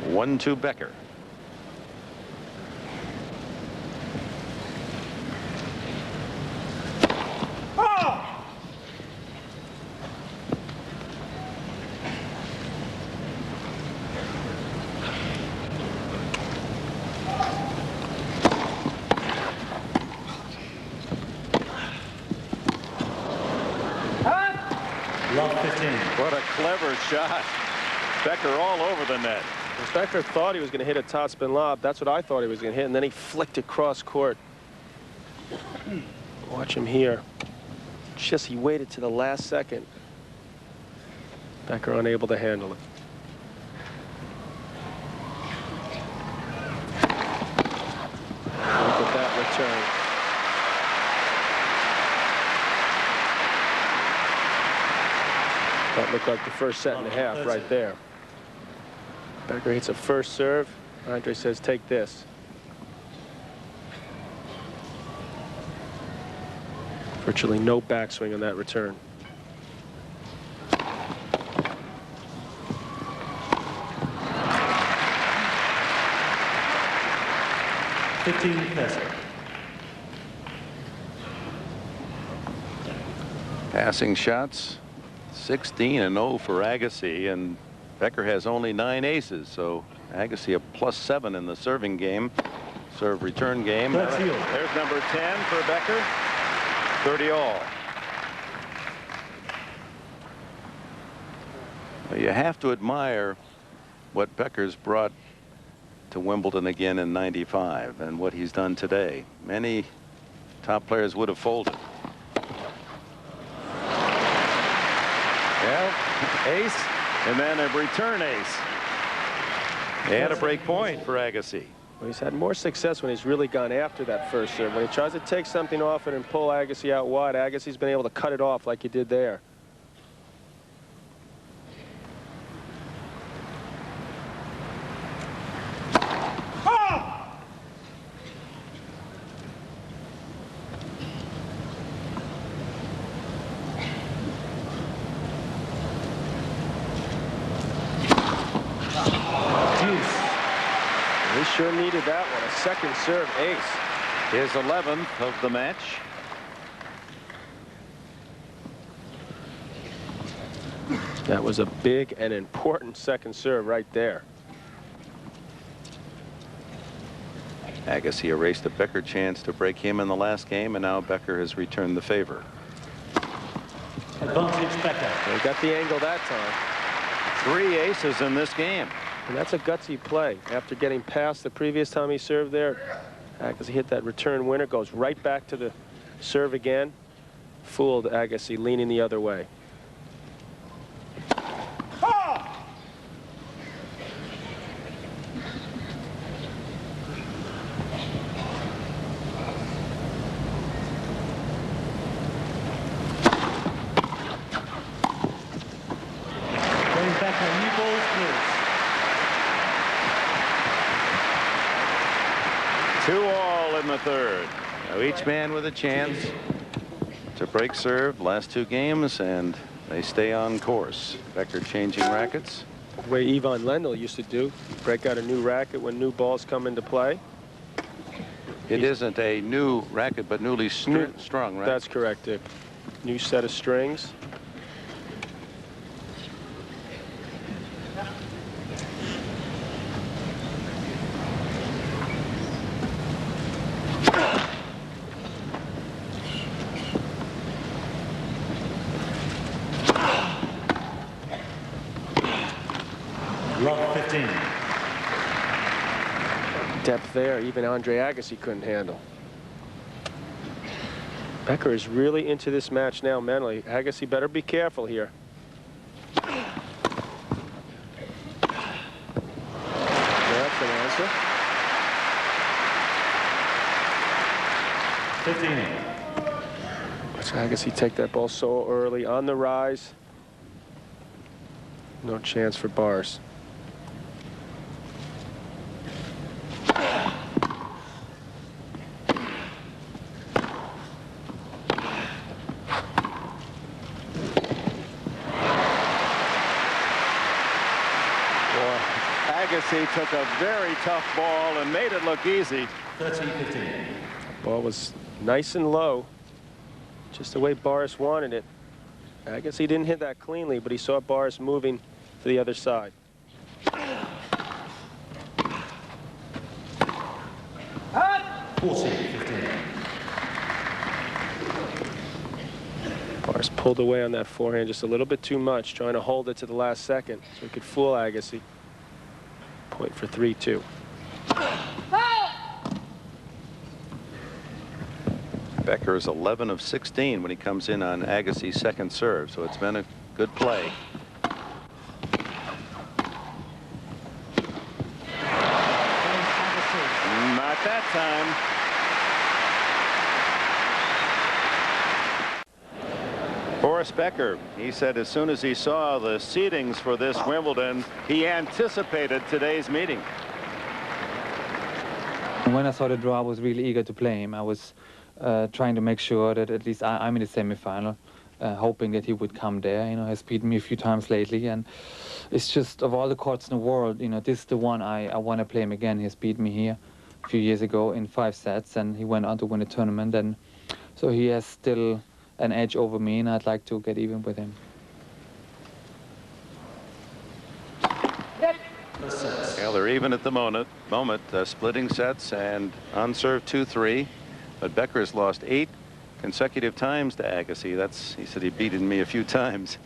1-2 Becker. What a clever shot. Becker all over the net. Becker thought he was going to hit a topspin lob. That's what I thought he was going to hit, and then he flicked it cross court. Watch him here. Just he waited to the last second. Becker unable to handle it. Look at that return. That looked like the first set and a half right there. Becker hits a first serve. Andre says, take this. Virtually no backswing on that return. Passing shots, 16-0 for Agassi, and Becker has only 9 aces, so Agassi a +7 in the serving game, serve return game. There's number 10 for Becker. 30 all. Well, you have to admire what Becker's brought to Wimbledon again in '95 and what he's done today. Many top players would have folded. Well, ace and then a return ace. And a break point for Agassi. Well, he's had more success when he's really gone after that first serve. When he tries to take something off it and pull Agassi out wide, Agassi's been able to cut it off like he did there. He sure needed that one. A second serve ace. His 11th of the match. That was a big and important second serve right there. Agassi erased a Becker chance to break him in the last game, and now Becker has returned the favor. Advantage Becker. He got the angle that time. 3 aces in this game. And that's a gutsy play. After getting past the previous time he served there, Agassi hit that return winner, goes right back to the serve again. Fooled Agassi, leaning the other way. Going back on new balls, please. 2 all in the third. Now each man with a chance to break serve. Last 2 games, and they stay on course. Becker changing rackets. The way Ivan Lendl used to do. Break out a new racket when new balls come into play. It isn't a new racket, but newly strung, right? That's correct, Dick. New set of strings. Love 15. Depth there, even Andre Agassi couldn't handle. Becker is really into this match now mentally. Agassi better be careful here. That's an answer. 15. Watch Agassi take that ball so early on the rise. No chance for bars. Agassi took a very tough ball and made it look easy. 13-15. Ball was nice and low, just the way Boris wanted it. Agassi didn't hit that cleanly, but he saw Boris moving to the other side. 14-15. Boris pulled away on that forehand just a little bit too much, trying to hold it to the last second so he could fool Agassi. Point for 3-2. Becker is 11 of 16 when he comes in on Agassi's second serve, so it's been a good play. Not that time. Boris Becker, he said as soon as he saw the seedings for this Wimbledon, he anticipated today's meeting. When I saw the draw, I was really eager to play him. I was trying to make sure that at least I'm in the semi-final, hoping that he would come there. You know, he's beaten me a few times lately, and it's just, of all the courts in the world, you know, this is the one I want to play him again. He's beat me here a few years ago in 5 sets, and he went on to win a tournament, and so he has still an edge over me, and I'd like to get even with him. Well, they're even at the moment, splitting sets and unserved 2-3. But Becker has lost 8 consecutive times to Agassi. He said he beaten me a few times.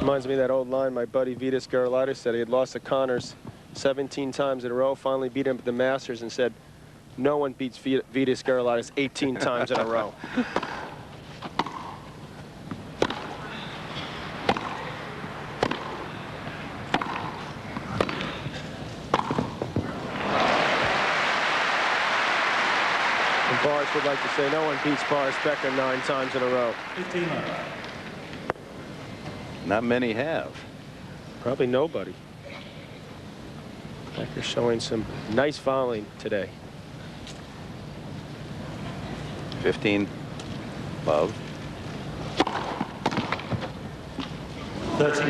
Reminds me of that old line my buddy Vitas Gerulaitis said. He had lost to Connors 17 times in a row, finally beat him at the Masters, and said no one beats Vitas Gerulaitis 18 times in a row. Boris would like to say no one beats Boris Becker 9 times in a row. 15. Not many have. Probably nobody. Becker showing some nice volleying today. 15 love. 13.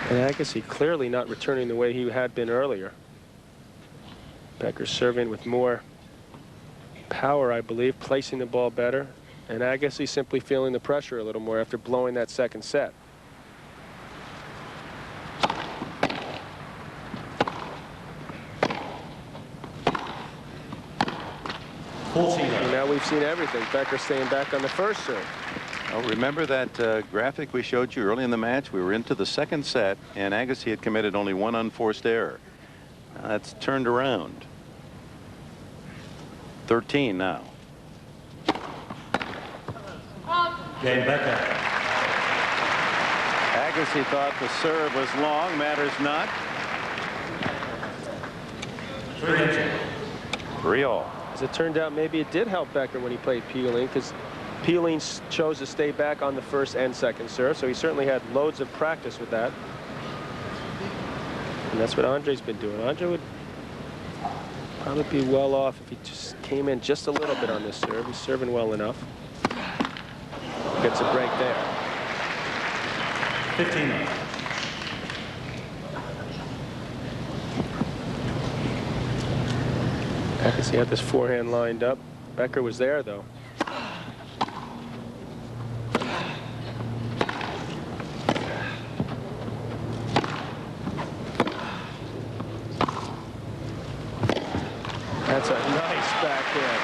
And Agassi clearly not returning the way he had been earlier. Becker serving with more power, I believe, placing the ball better, and Agassi simply feeling the pressure a little more after blowing that second set. And now we've seen everything. Becker staying back on the first serve. Oh, remember that graphic we showed you early in the match? We were into the second set, and Agassi had committed only 1 unforced error. Now that's turned around. 13 now. Game Becker. Agassi thought the serve was long. Matters not. 3-all. As it turned out, maybe it did help Becker when he played Peeling, because Peeling chose to stay back on the first and second serve, so he certainly had loads of practice with that. And that's what Andre's been doing. Andre would probably be well off if he just came in just a little bit on this serve. He's serving well enough. Gets a break there. 15. Agassi had this forehand lined up. Becker was there, though. That's a nice backhand.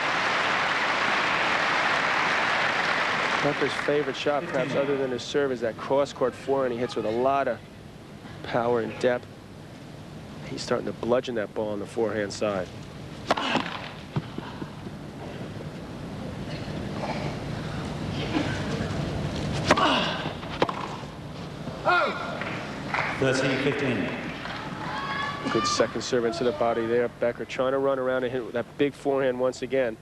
Becker's favorite shot, perhaps other than his serve, is that cross-court forehand he hits with a lot of power and depth. He's starting to bludgeon that ball on the forehand side. Oh! 13-15. Good second serve into the body there. Becker trying to run around and hit with that big forehand once again.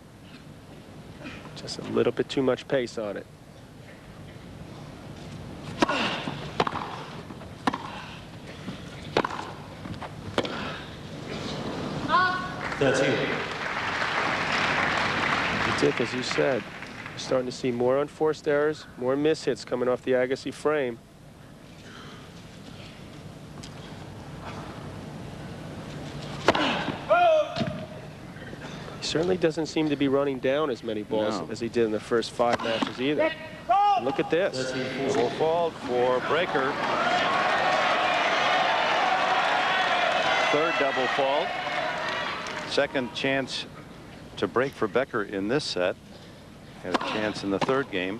Just a little bit too much pace on it. Dick, as you said, we're starting to see more unforced errors, more mishits coming off the Agassi frame. certainly doesn't seem to be running down as many balls as he did in the first 5 matches either. And look at this. Double fault for Brecker. Third double fault. Second chance to break for Becker in this set. Had a chance in the third game.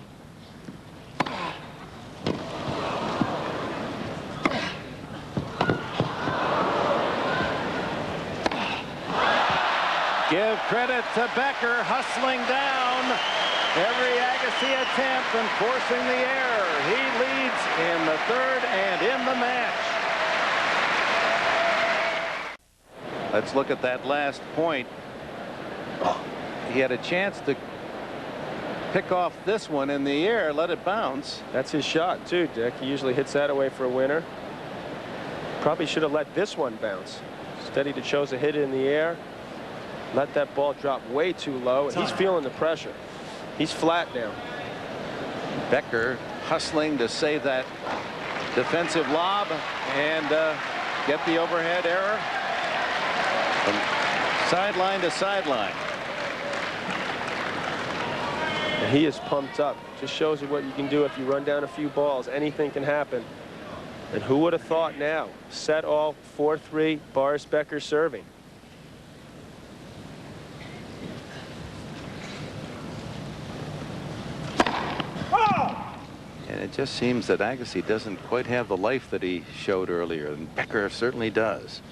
Give credit to Becker, hustling down every Agassi attempt and forcing the error. He leads in the third and in the match. Let's look at that last point. He had a chance to pick off this one in the air, let it bounce. That's his shot too, Dick. He usually hits that away for a winner. Probably should have let this one bounce. Instead, he chose to hit it in the air. Let that ball drop way too low, and he's feeling the pressure. He's flat now. Becker hustling to save that defensive lob and get the overhead error from sideline to sideline. And he is pumped up. Just shows you what you can do if you run down a few balls. Anything can happen. And who would have thought now? Set all, 4-3, Boris Becker serving. And it just seems that Agassi doesn't quite have the life that he showed earlier, and Becker certainly does.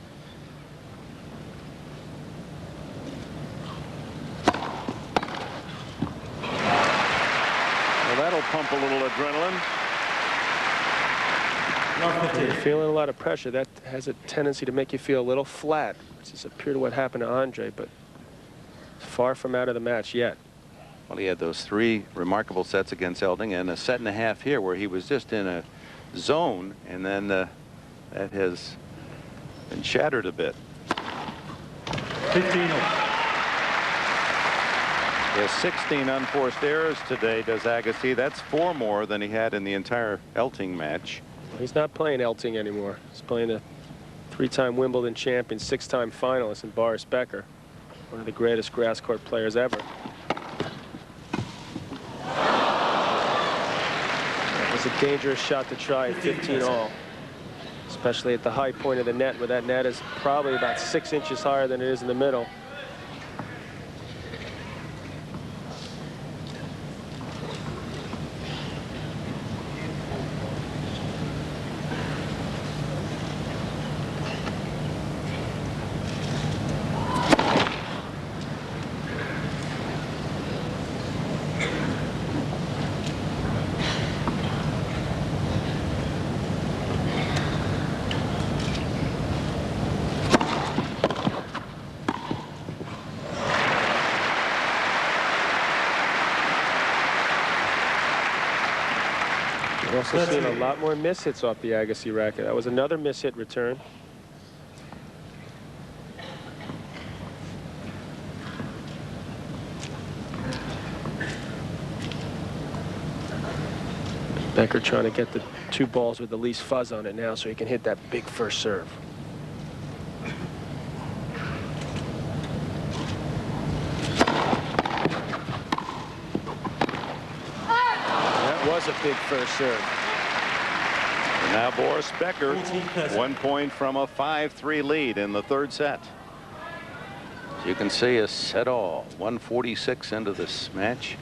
Well, that'll pump a little adrenaline. You're feeling a lot of pressure. That has a tendency to make you feel a little flat, which is appear to what happened to Andre, but far from out of the match yet. Well, he had those 3 remarkable sets against Elding and a set and a half here where he was just in a zone, and then that has been shattered a bit. 15. He has 16 unforced errors today, does Agassi. That's 4 more than he had in the entire Elting match. He's not playing Elting anymore. He's playing a 3-time Wimbledon champion, 6-time finalist in Boris Becker, one of the greatest grass court players ever. It's a dangerous shot to try at 15-all, especially at the high point of the net, where that net is probably about 6 inches higher than it is in the middle. We're also seeing a lot more mishits off the Agassi racket. That was another mishit return. Becker trying to get the 2 balls with the least fuzz on it now so he can hit that big first serve. A big first serve. And now Boris Becker, 1 point from a 5-3 lead in the third set. As you can see, a set all, 146 into this match.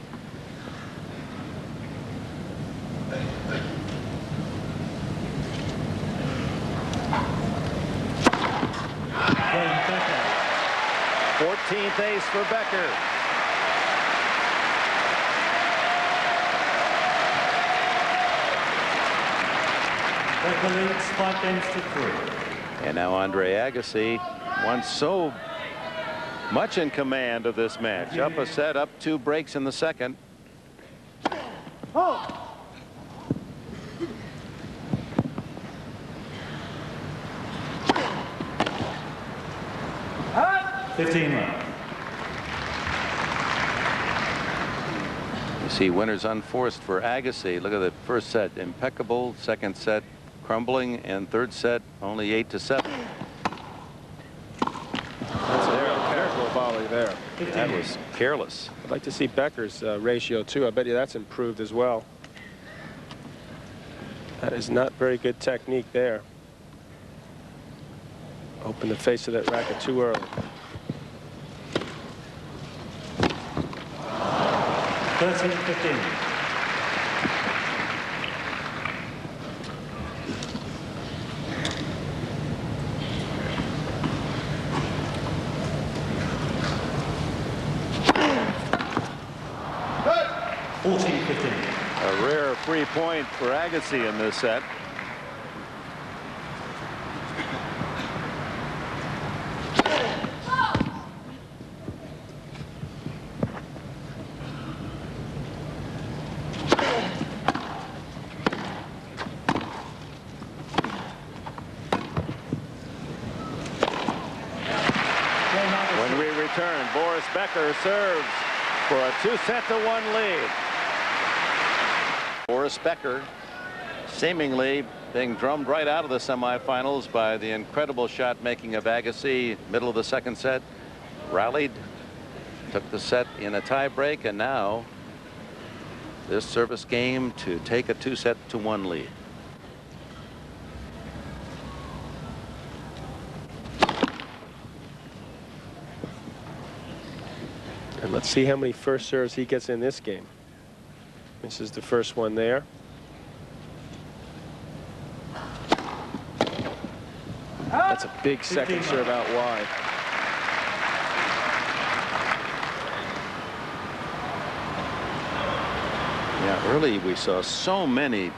Becker. 14th ace for Becker. Becker leads 5 games to 3. And now Andre Agassi, once so much in command of this match. Up a set, up 2 breaks in the second. Oh. 15 left. You see winners unforced for Agassi. Look at the first set, impeccable. Second set, crumbling, and third set, only 8-7. That's a real careful volley. there. That was careless. I'd like to see Becker's ratio too. I bet you that's improved as well. That is not very good technique there. Open the face of that racket too early. 13-15. A rare free point for Agassi in this set. When we return, Boris Becker serves for a 2-1 lead. Boris Becker seemingly being drummed right out of the semifinals by the incredible shot making of Agassi. Middle of the second set, rallied, took the set in a tie break, and now this service game to take a 2-1 lead. And let's see how many first serves he gets in this game. This is the first one there. That's a big second serve out wide. Yeah, early we saw so many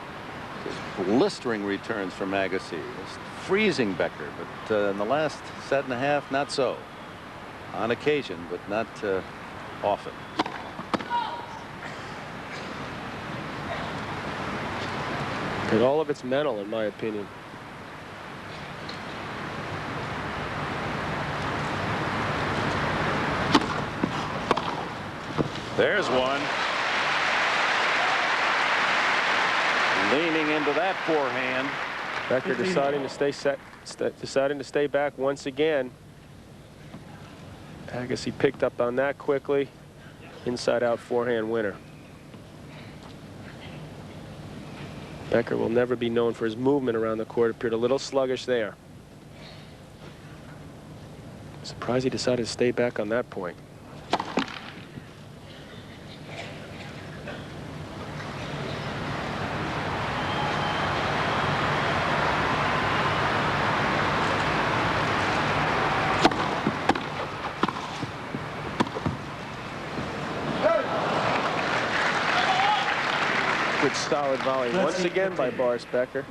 just blistering returns from Agassi. Just freezing Becker, but in the last set and a half, not so. On occasion, but not often. And all of it's mental, in my opinion. There's one. Leaning into that forehand. Becker deciding to stay back once again. Agassi picked up on that quickly. Inside out forehand winner. Becker will never be known for his movement around the court. Appeared a little sluggish there. Surprised he decided to stay back on that point. Good solid volley once again by Boris Becker.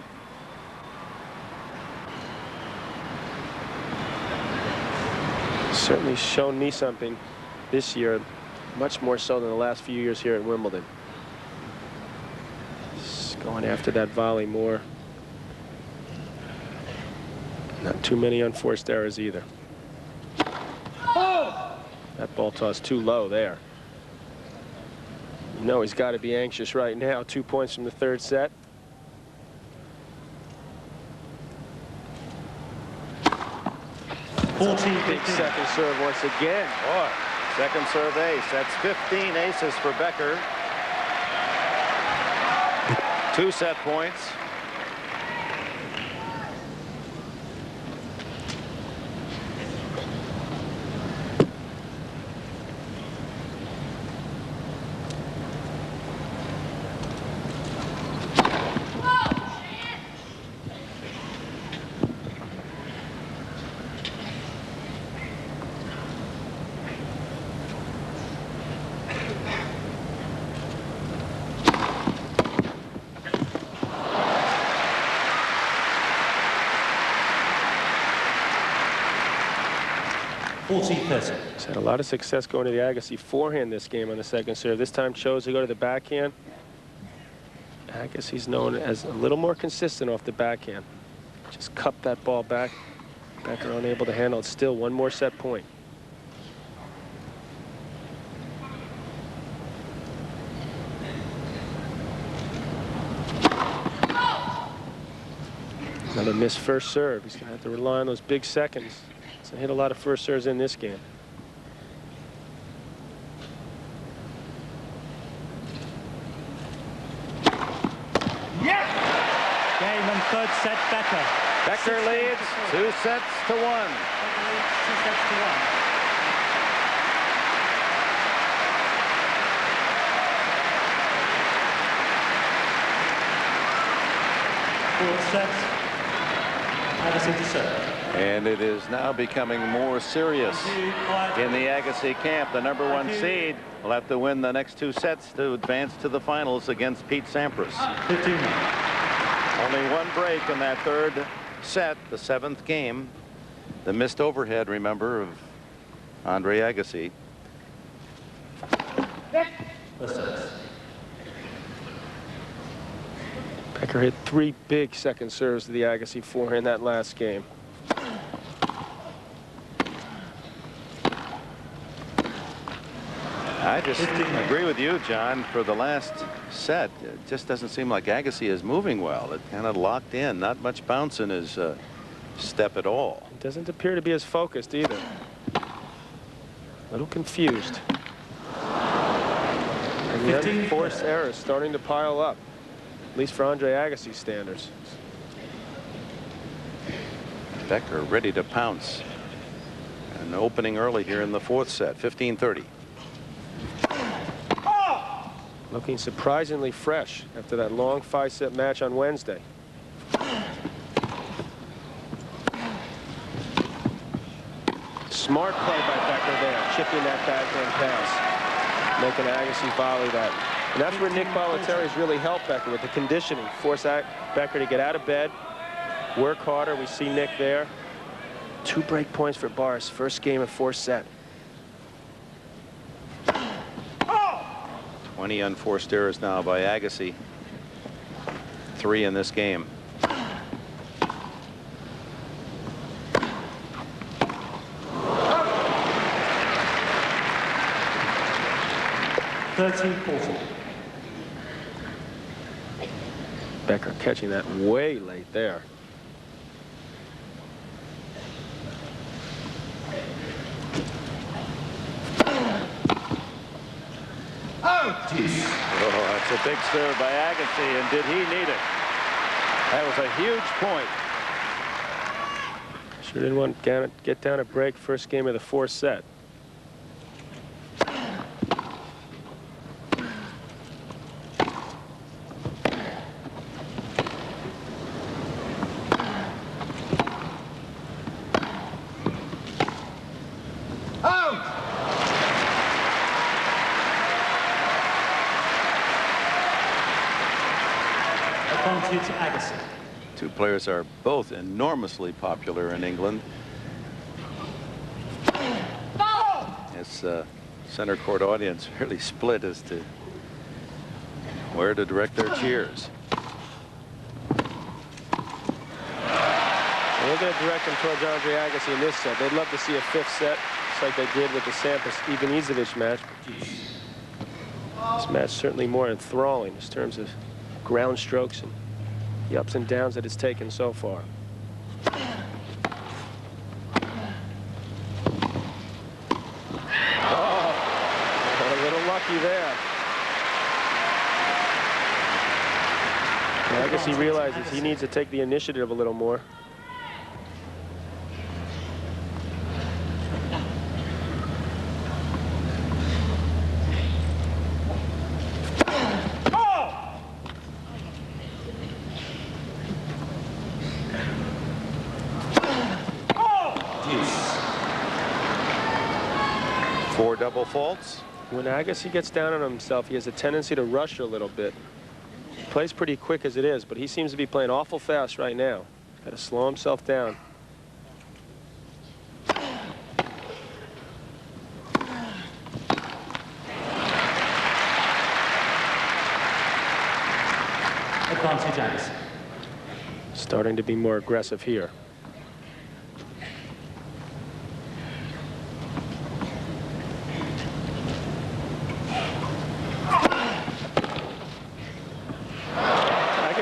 Certainly shown me something this year, much more so than the last few years here at Wimbledon. Just going after that volley more. Not too many unforced errors either. That ball toss too low there. You know he's got to be anxious right now. 2 points from the third set. Big second serve once again. Boy, second serve ace. That's 15 aces for Becker. 2 set points. He's had a lot of success going to the Agassi forehand this game on the second serve. This time chose to go to the backhand. Agassi's known as a little more consistent off the backhand. Just cup that ball back. Becker unable to handle it. Still one more set point. Another missed first serve. He's going to have to rely on those big seconds. He's hit a lot of first serves in this game. set, Becker. Becker leads 2 sets to 1. Becker leads 2 sets to 1. Fourth set, Agassi to serve. And it is now becoming more serious in the Agassi camp. The #1 seed will have to win the next 2 sets to advance to the finals against Pete Sampras. 15. Only 1 break in that 3rd set, the 7th game. The missed overhead, remember, of Andre Agassi. Becker hit 3 big second serves to the Agassi forehand that last game. I just agree with you, John. For the last set, it just doesn't seem like Agassi is moving well. It kind of locked in. Not much bounce in his step at all. It doesn't appear to be as focused either. A little confused. And the unforced errors starting to pile up, at least for Andre Agassi's standards. Becker ready to pounce. And opening early here in the 4th set, 15-30. Looking surprisingly fresh after that long 5-set match on Wednesday. Smart play by Becker there, chipping that backhand pass, making Agassi volley that. And that's where Nick Bollettieri's really helped Becker with the conditioning. Force Becker to get out of bed, work harder. We see Nick there. 2 break points for Boris, first game of 4th set. 20 unforced errors now by Agassi. 3 in this game. Becker catching that way late there. Oh, that's a big serve by Agassi, and did he need it? That was a huge point. Sure didn't want to get down a break first game of the 4th set. To Agassi. 2 players are both enormously popular in England. This center court audience really split as to where to direct their cheers. They're going to direct them towards Andre Agassi in this set. They'd love to see a 5th set, just like they did with the Sampras-Ivanisevic match. This match certainly more enthralling in terms of ground strokes and the ups and downs that it's taken so far. Oh, a little lucky there. I guess he realizes he needs to take the initiative a little more. Double faults. When Agassi gets down on himself, he has a tendency to rush a little bit. He plays pretty quick as it is, but he seems to be playing awful fast right now. Got to slow himself down. Advantage Agassi. Starting to be more aggressive here.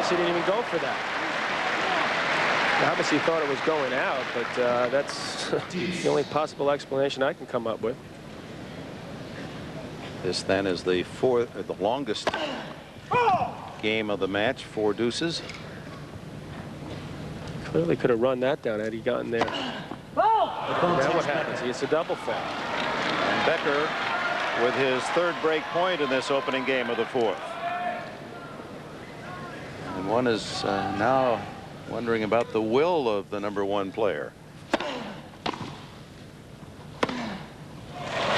He didn't even go for that. Obviously thought it was going out, but that's the only possible explanation I can come up with. This then is the longest game of the match, 4 deuces. Clearly could have run that down had he gotten there. Now what happens? He gets a double fault. And Becker with his third break point in this opening game of the fourth. And one is now wondering about the will of the #1 player.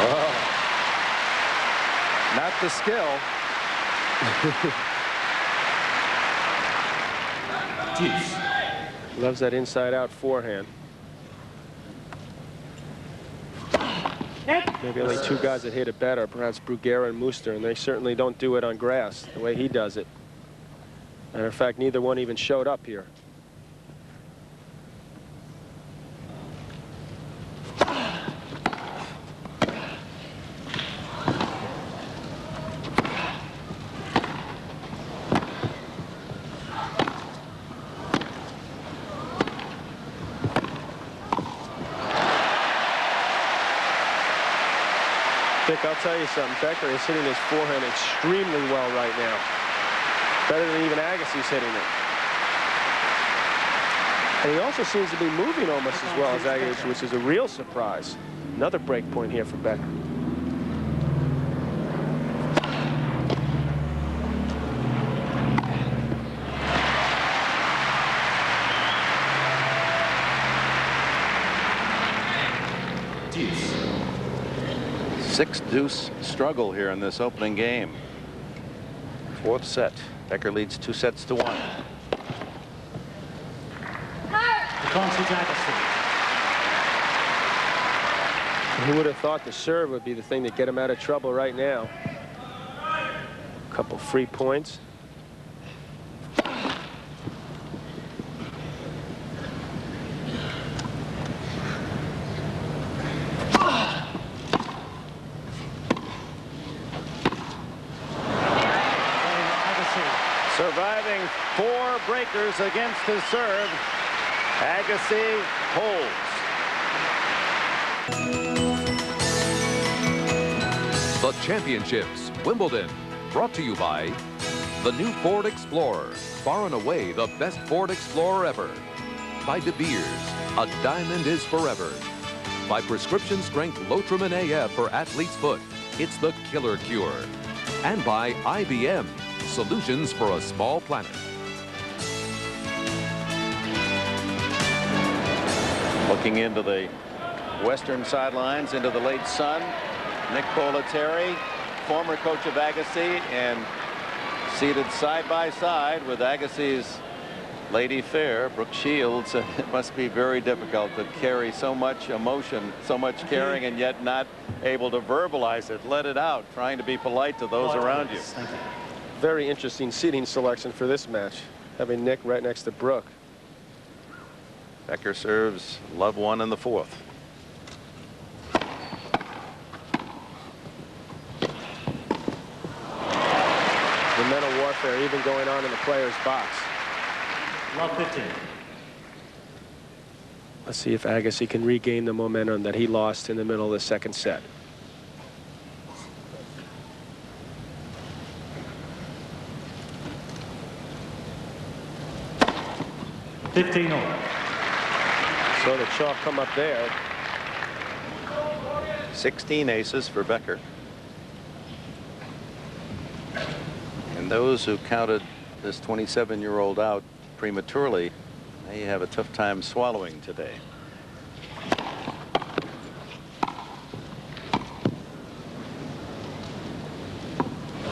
Oh, not the skill. Loves that inside-out forehand. Maybe only two guys that hit it better, perhaps Bruguera and Muster, and they certainly don't do it on grass the way he does it. Matter of fact, neither one even showed up here. I'll tell you something. Becker is hitting his forehand extremely well right now. Better than even Agassi's hitting it. And he also seems to be moving almost as well as Agassi, which is a real surprise. Another break point here for Becker. Six-deuce struggle here in this opening game. Fourth set. Becker leads 2-1. Who would have thought the serve would be the thing that get him out of trouble right now? A couple free points. Surviving 4 breakers against his serve, Agassi holds. The Championships, Wimbledon, brought to you by the new Ford Explorer, far and away the best Ford Explorer ever. By De Beers, a diamond is forever. By prescription strength Lotrim AF for athlete's foot, it's the killer cure. And by IBM, solutions for a small planet. Looking into the western sidelines, into the late sun, Nick Bollettieri, former coach of Agassi, and seated side by side with Agassi's lady fair, Brooke Shields. It must be very difficult to carry so much emotion, so much caring, and yet not able to verbalize it, let it out, trying to be polite to those around you. Very interesting seating selection for this match, having Nick right next to Brooke. Becker serves love one in the fourth. The mental warfare even going on in the player's box. Love 15. Let's see if Agassi can regain the momentum that he lost in the middle of the second set. So So the chalk come up there. 16 aces for Becker. And those who counted this 27-year-old out prematurely may have a tough time swallowing today.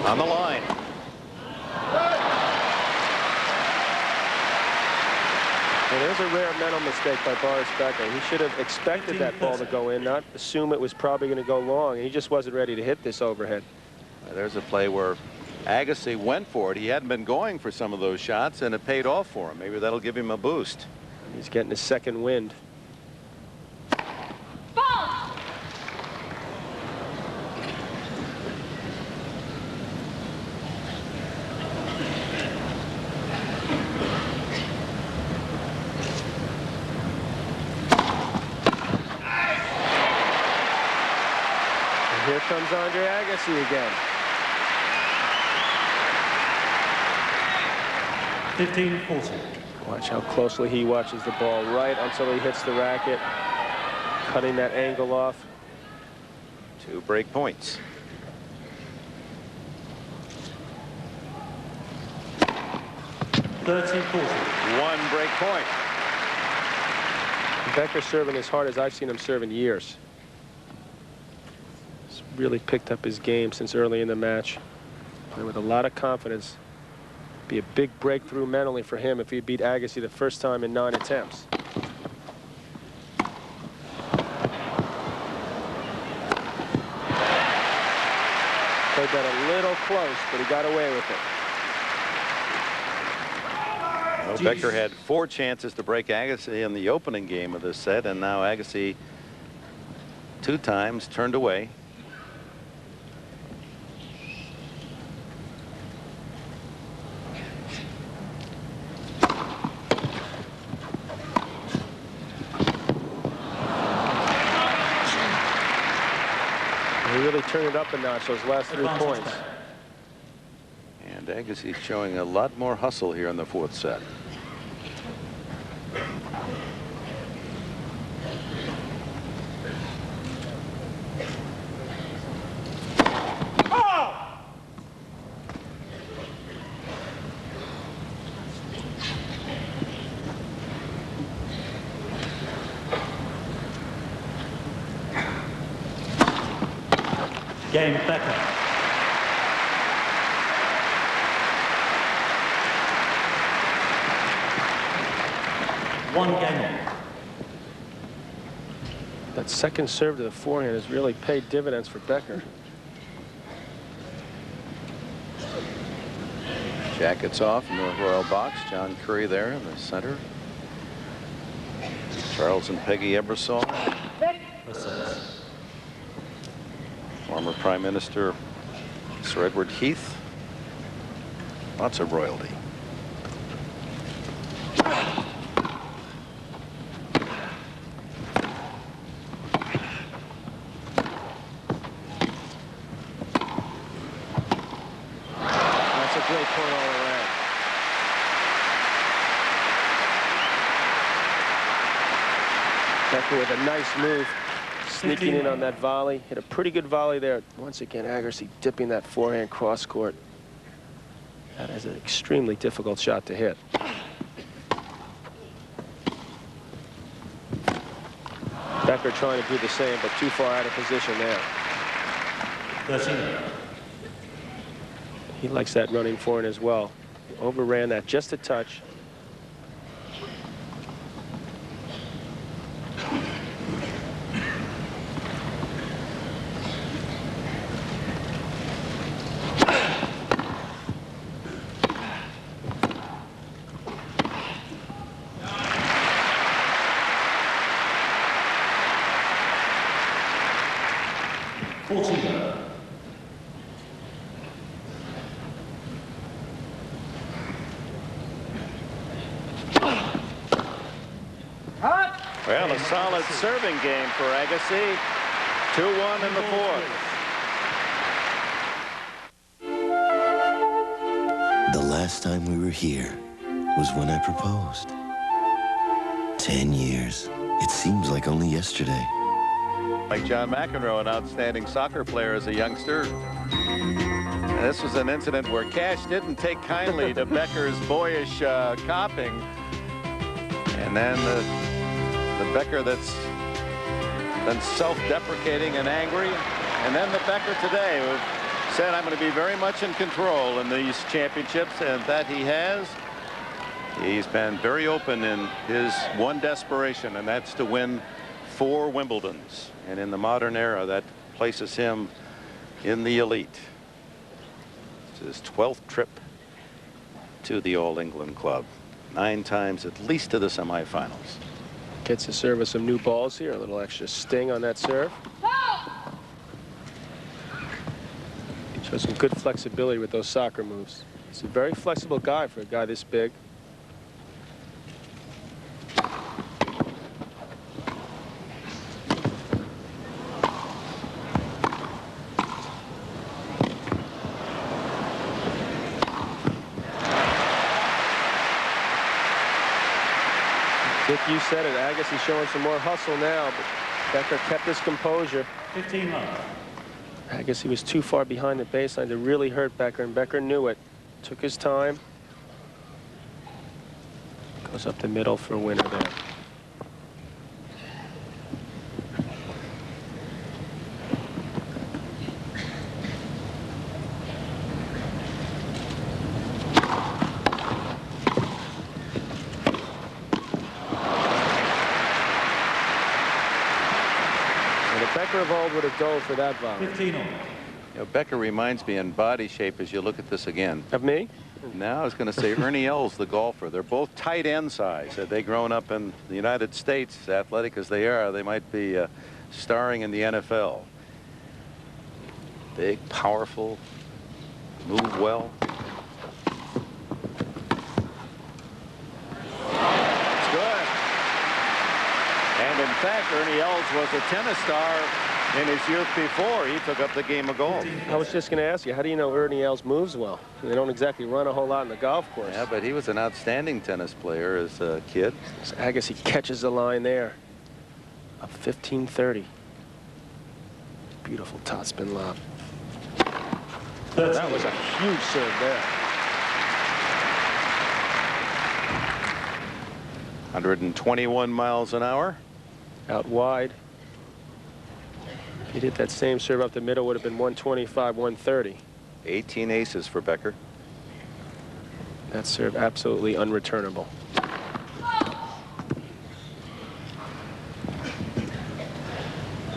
On the line. And there's a rare mental mistake by Boris Becker. He should have expected that ball to go in, not assume it was probably going to go long. And he just wasn't ready to hit this overhead. There's a play where Agassi went for it. He hadn't been going for some of those shots, and it paid off for him. Maybe that'll give him a boost. He's getting his second wind. Here comes Andre Agassi again. 15-40. Watch how closely he watches the ball, right until he hits the racket, cutting that angle off. 2 break points. One break point. Becker serving as hard as I've seen him serve in years. He's really picked up his game since early in the match. Playing with a lot of confidence. Be a big breakthrough mentally for him if he beat Agassi the first time in 9 attempts. Played that a little close, but he got away with it. Well, Becker had 4 chances to break Agassi in the opening game of this set, and now Agassi 2 times turned away. He really turned it up a notch those last 3 points. And Agassi showing a lot more hustle here in the 4th set. Game Becker. One game. That second serve to the forehand has really paid dividends for Becker. Jackets off in the Royal Box. John Curry there in the center. Charles and Peggy Ebersol. Former Prime Minister Sir Edward Heath. Lots of royalty. That's a great point all around. Becker with a nice move. Sneaking in on that volley. Hit a pretty good volley there. Once again, Agassi dipping that forehand cross court. That is an extremely difficult shot to hit. Becker trying to do the same, but too far out of position there. 13. He likes that running forehand as well. Overran that just a touch. Well, a solid serving game for Agassi. 2-1 in the 4th. The last time we were here was when I proposed. 10 years. It seems like only yesterday. Like John McEnroe, an outstanding soccer player as a youngster. And this was an incident where Cash didn't take kindly to Becker's boyish copying. And then the Becker that's been self-deprecating and angry. And then the Becker today who said, I'm going to be very much in control in these championships, and that he has. He's been very open in his one desperation, and that's to win 4 Wimbledons. And in the modern era, that places him in the elite. It's his 12th trip to the All England Club. 9 times at least to the semifinals. Gets to serve with some new balls here. A little extra sting on that serve. Shows some good flexibility with those soccer moves. He's a very flexible guy for a guy this big. you said it, Agassi showing some more hustle now, but Becker kept his composure. 15 love. Agassi was too far behind the baseline to really hurt Becker, and Becker knew it. Took his time. Goes up the middle for a winner there. Becker of old would have dove for that volley. 15 all. You know, Becker reminds me in body shape as you look at this again. Of me? Now I was going to say Ernie Els, the golfer. They're both tight end size. Had they grown up in the United States, athletic as they are, they might be starring in the NFL. Big, powerful, move well. It's good. And in fact, Ernie Els was a tennis star in his youth before he took up the game of golf. I was just going to ask you, how do you know Ernie Els moves well? They don't exactly run a whole lot in the golf course. Yeah, but he was an outstanding tennis player as a kid. As Agassi catches the line there. Up 15-30. Beautiful topspin lob. That was a huge serve there. 121 miles an hour. Out wide. If he did that same serve up the middle, would have been 125, 130. 18 aces for Becker. That serve absolutely unreturnable.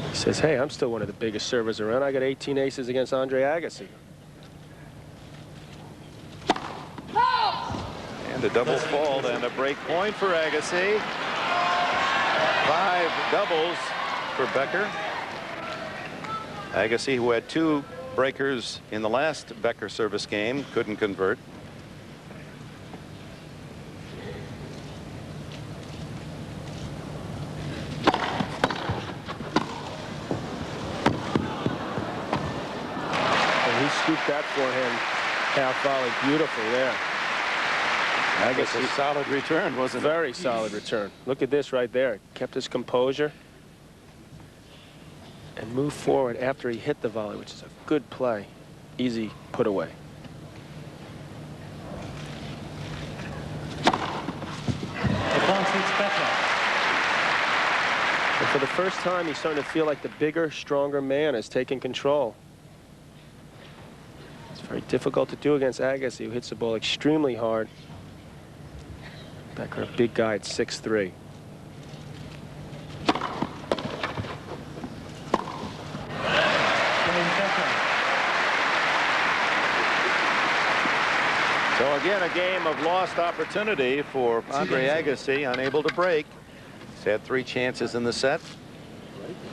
He says, hey, I'm still one of the biggest servers around. I got 18 aces against Andre Agassi. And a double fault and a break point for Agassi. 5 doubles for Becker. Agassi, who had 2 breakers in the last Becker service game, couldn't convert. And he scooped that forehand half volley. Beautiful there. Agassi, solid return, wasn't it? Very solid return. Look at this right there. Kept his composure and moved forward after he hit the volley, which is a good play. Easy put away. Advantage Becker. And for the first time, he's starting to feel like the bigger, stronger man is taking control. It's very difficult to do against Agassi, who hits the ball extremely hard. Becker, a big guy at 6'3". So again, a game of lost opportunity for Andre Agassi, unable to break. He's had 3 chances in the set.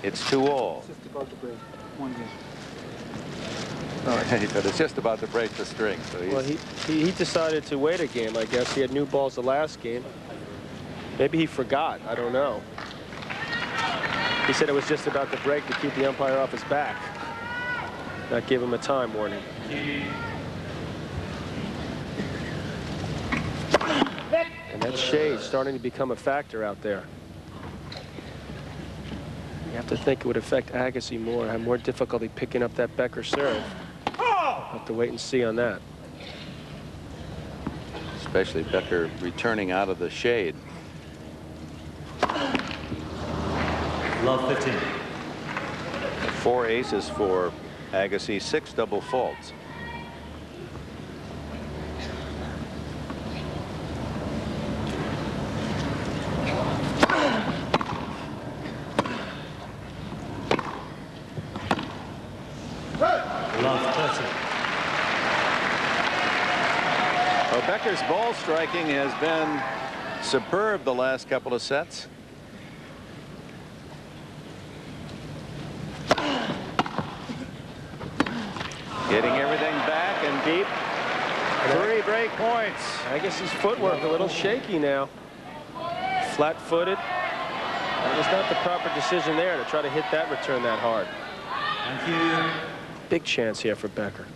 It's 2-all. Just about to break. 1 game. But it's just about to break the string. So he's... Well, he decided to wait a game, I guess. He had new balls the last game. Maybe he forgot. I don't know. He said it was just about to break to keep the umpire off his back. Not give him a time warning. And that shade starting to become a factor out there. You have to think it would affect Agassi more, have more difficulty picking up that Becker serve. Have to wait and see on that. Especially Becker returning out of the shade. Love 15. 4 aces for Agassi, 6 double faults. Love 30. Well, Becker's ball striking has been superb the last couple of sets. Getting everything back and deep. 3 break points. Agassi's footwork a little shaky now. Flat-footed. That was not the proper decision there to try to hit that return that hard. Thank you. Big chance here for Becker.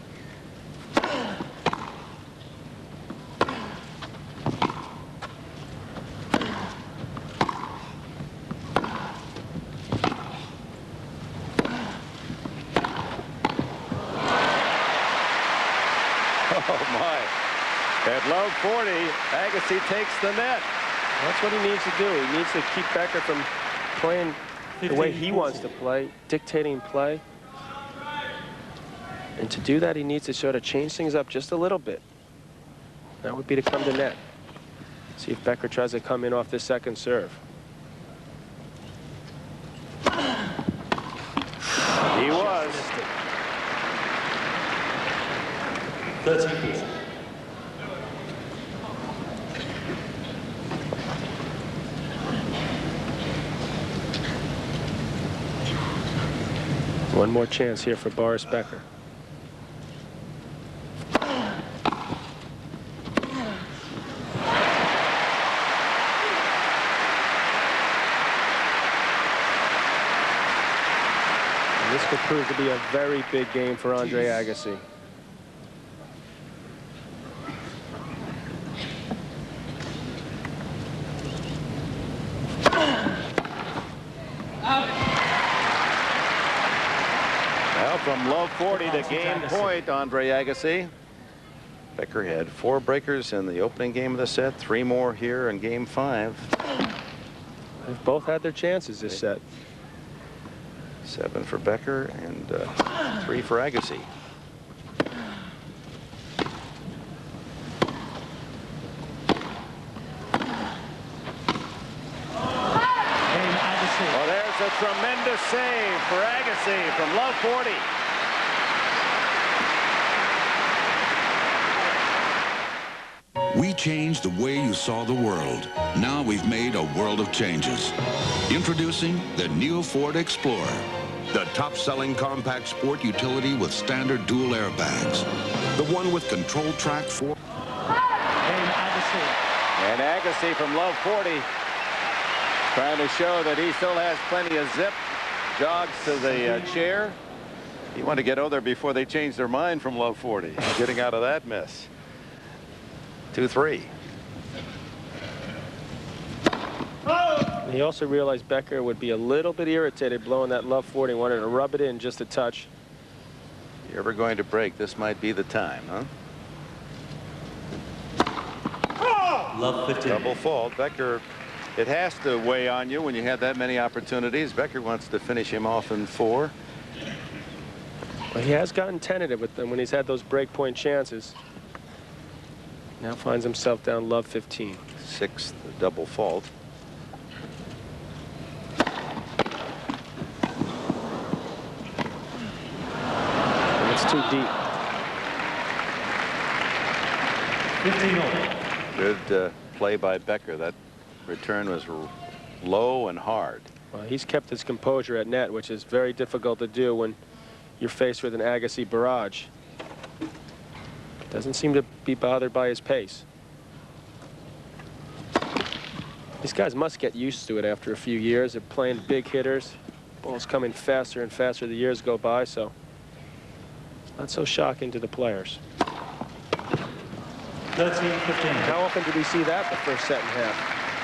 At love 40, Agassi takes the net. That's what he needs to do. He needs to keep Becker from playing the way he wants to play, dictating play. And to do that, he needs to sort of change things up just a little bit. That would be to come to net. See if Becker tries to come in off this second serve. He was. 30. One more chance here for Boris Becker. And this could prove to be a very big game for Andre Agassi. From love 40 to game point, Andre Agassi. Becker had 4 breakers in the opening game of the set, 3 more here in game 5. They've both had their chances this set. 7 for Becker and 3 for Agassi. Well, there's a tremendous save for Agassi from love 40. We changed the way you saw the world. Now we've made a world of changes. Introducing the new Ford Explorer, the top-selling compact sport utility with standard dual airbags. The one with control track 4. And Agassi from love 40 trying to show that he still has plenty of zip. Jogs to the chair. He wanted to get over there before they changed their mind from love 40. Getting out of that mess. 2-3. He also realized Becker would be a little bit irritated blowing that love 40. Wanted to rub it in just a touch. If you're ever going to break, this might be the time, huh? Love 15. Double fault. Becker, it has to weigh on you when you have that many opportunities. Becker wants to finish him off in 4. Well, he has gotten tentative with them when he's had those break point chances. Now finds himself down love 15. 6th double fault. And it's too deep. 15 all. Good play by Becker. That return was low and hard. Well, he's kept his composure at net, which is very difficult to do when you're faced with an Agassi barrage. Doesn't seem to be bothered by his pace. These guys must get used to it after a few years. They're playing big hitters. Ball's coming faster and faster the years go by, so it's not so shocking to the players. 13-15. How often did we see that the first set and half?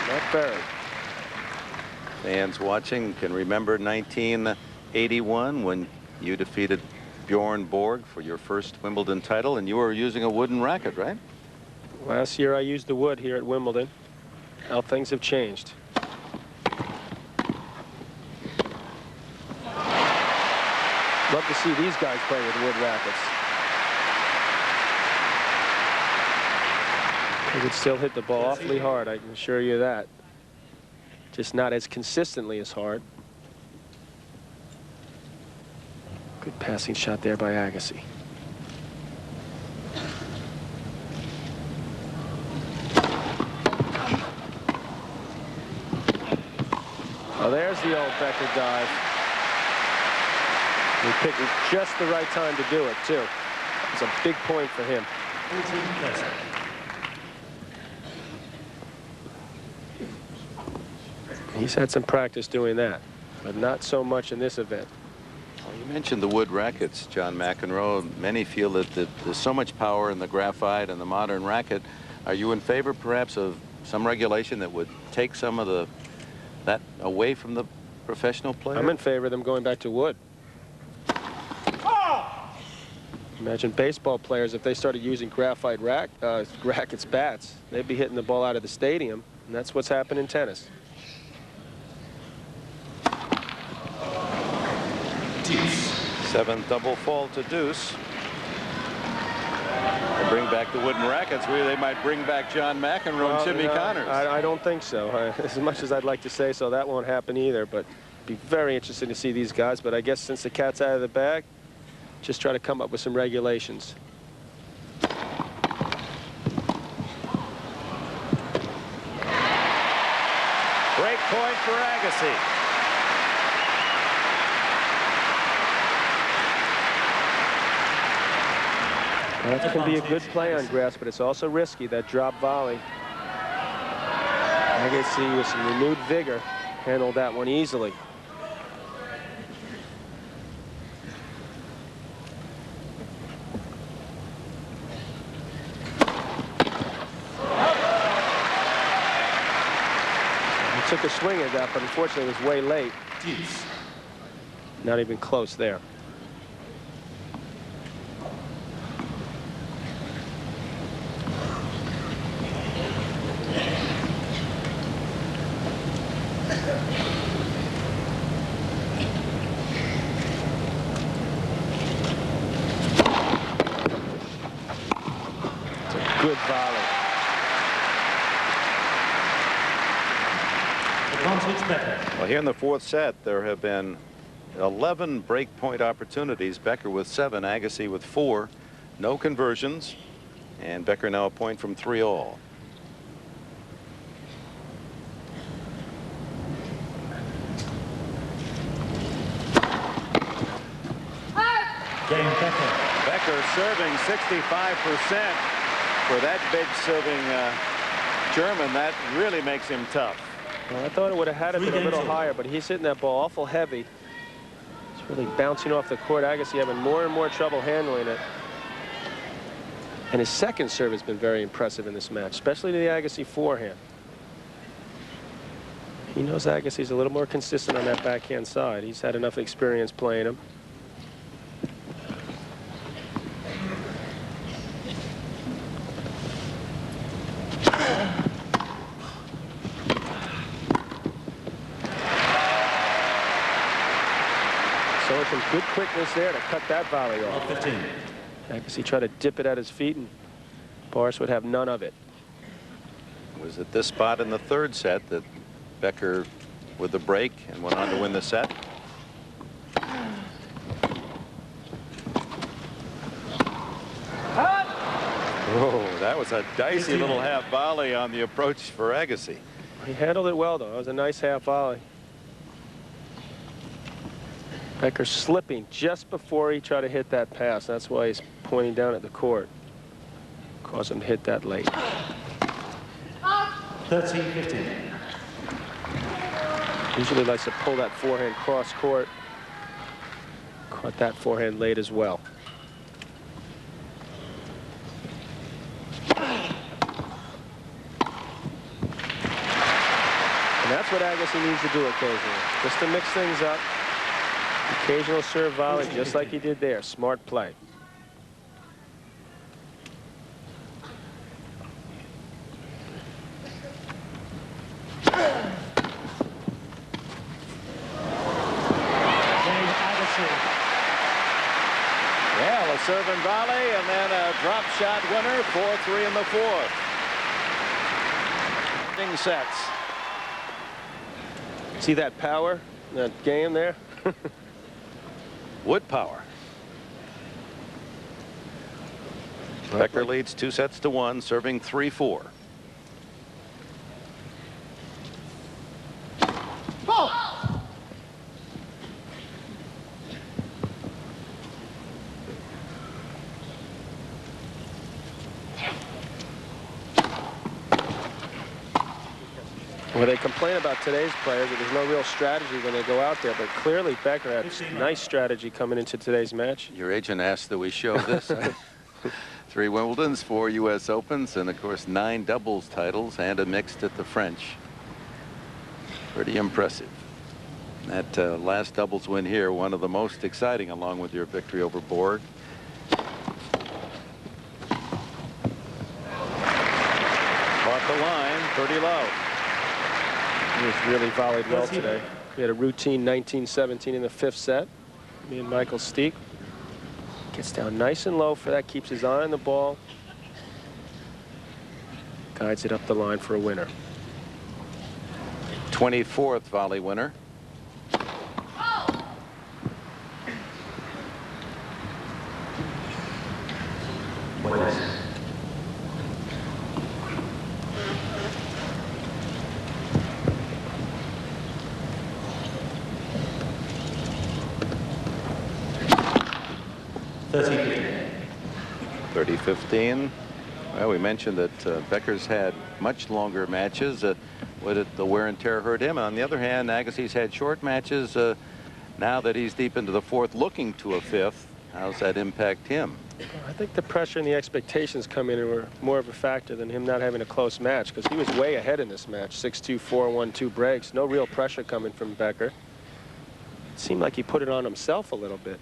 Not very. Fans watching can remember 1981 when you defeated Bjorn Borg for your first Wimbledon title, and you were using a wooden racket, right? Last year I used the wood here at Wimbledon. How things have changed. Love to see these guys play with wood rackets. They could still hit the ball awfully hard, I can assure you that. Just not as consistently as hard. Good passing shot there by Agassi. Oh, there's the old Becker dive. He picked just the right time to do it, too. It's a big point for him. 14-10. He's had some practice doing that, but not so much in this event. Well, you mentioned the wood rackets, John McEnroe. Many feel that there's so much power in the graphite and the modern racket. Are you in favor, perhaps, of some regulation that would take some of that away from the professional player? I'm in favor of them going back to wood. Imagine baseball players, if they started using graphite rackets, bats, they'd be hitting the ball out of the stadium, and that's what's happened in tennis. Seventh double fault to deuce. They bring back the wooden rackets. They might bring back John McEnroe and Jimmy Connors. I don't think so. As much as I'd like to say so, that won't happen either. But be very interesting to see these guys. But I guess since the cat's out of the bag, just try to come up with some regulations. Break point for Agassi. That can be a good play on grass, but it's also risky, that drop volley. Agassi with some renewed vigor handled that one easily. He took a swing at that, but unfortunately it was way late. Not even close there. Good volley. Well, here in the fourth set, there have been 11 breakpoint opportunities. Becker with 7, Agassi with 4. No conversions. And Becker now a point from 3-all. Game Becker. Becker serving 65%. For that big serving German, that really makes him tough. Well, I thought it would have had it been a little higher, but he's hitting that ball awful heavy. It's really bouncing off the court. Agassi having more and more trouble handling it. And his second serve has been very impressive in this match, especially to the Agassi forehand. He knows Agassi's a little more consistent on that backhand side. He's had enough experience playing him. Some good quickness there to cut that volley off. 15. Agassi tried to dip it at his feet, and Boris would have none of it. It was at this spot in the third set that Becker with the break and went on to win the set. Oh, that was a dicey little half volley on the approach for Agassi. He handled it well, though. It was a nice half volley. Becker slipping just before he tried to hit that pass. That's why he's pointing down at the court. Caused him to hit that late. 13-15. Usually likes to pull that forehand cross court. Caught that forehand late as well. And that's what Agassi needs to do occasionally, just to mix things up. Occasional serve volley, just like he did there. Smart play. Well, a serve and volley, and then a drop shot winner, 4-3 in the fourth. Sets. See that power, that game there? Wood power. Becker leads 2-1, serving 3-4. Well, they complain about today's players that there's no real strategy when they go out there, but clearly Becker had nice strategy coming into today's match. Your agent asked that we show this. 3 Wimbledons, 4 U.S. Opens, and of course 9 doubles titles and a mixed at the French. Pretty impressive. That last doubles win here, one of the most exciting, along with your victory over Borg. pretty low. He was really volleyed well today. He had a routine 19-17 in the 5th set. Me and Michael Steek. Gets down nice and low for that, keeps his eye on the ball. Guides it up the line for a winner. 24th volley winner. $30-15. 30-15. Well, we mentioned that Becker's had much longer matches. Would the wear and tear hurt him? On the other hand, Agassi's had short matches. Now that he's deep into the 4th, looking to a 5th, how's that impact him? I think the pressure and the expectations come in and were more of a factor than him not having a close match, because he was way ahead in this match. 6-2, 4-1, 2 breaks. No real pressure coming from Becker. It seemed like he put it on himself a little bit.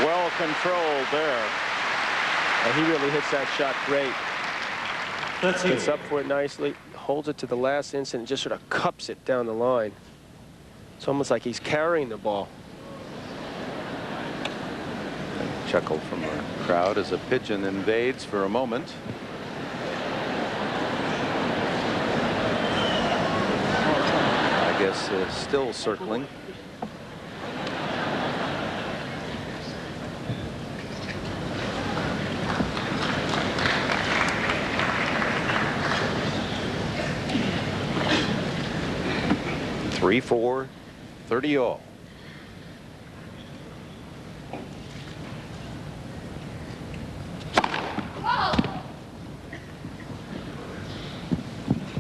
Well controlled there. And he really hits that shot great. Gets up for it nicely, holds it to the last instant, and just sort of cups it down the line. It's almost like he's carrying the ball. A chuckle from the crowd as a pigeon invades for a moment. I guess still circling. Three-4, 30-all.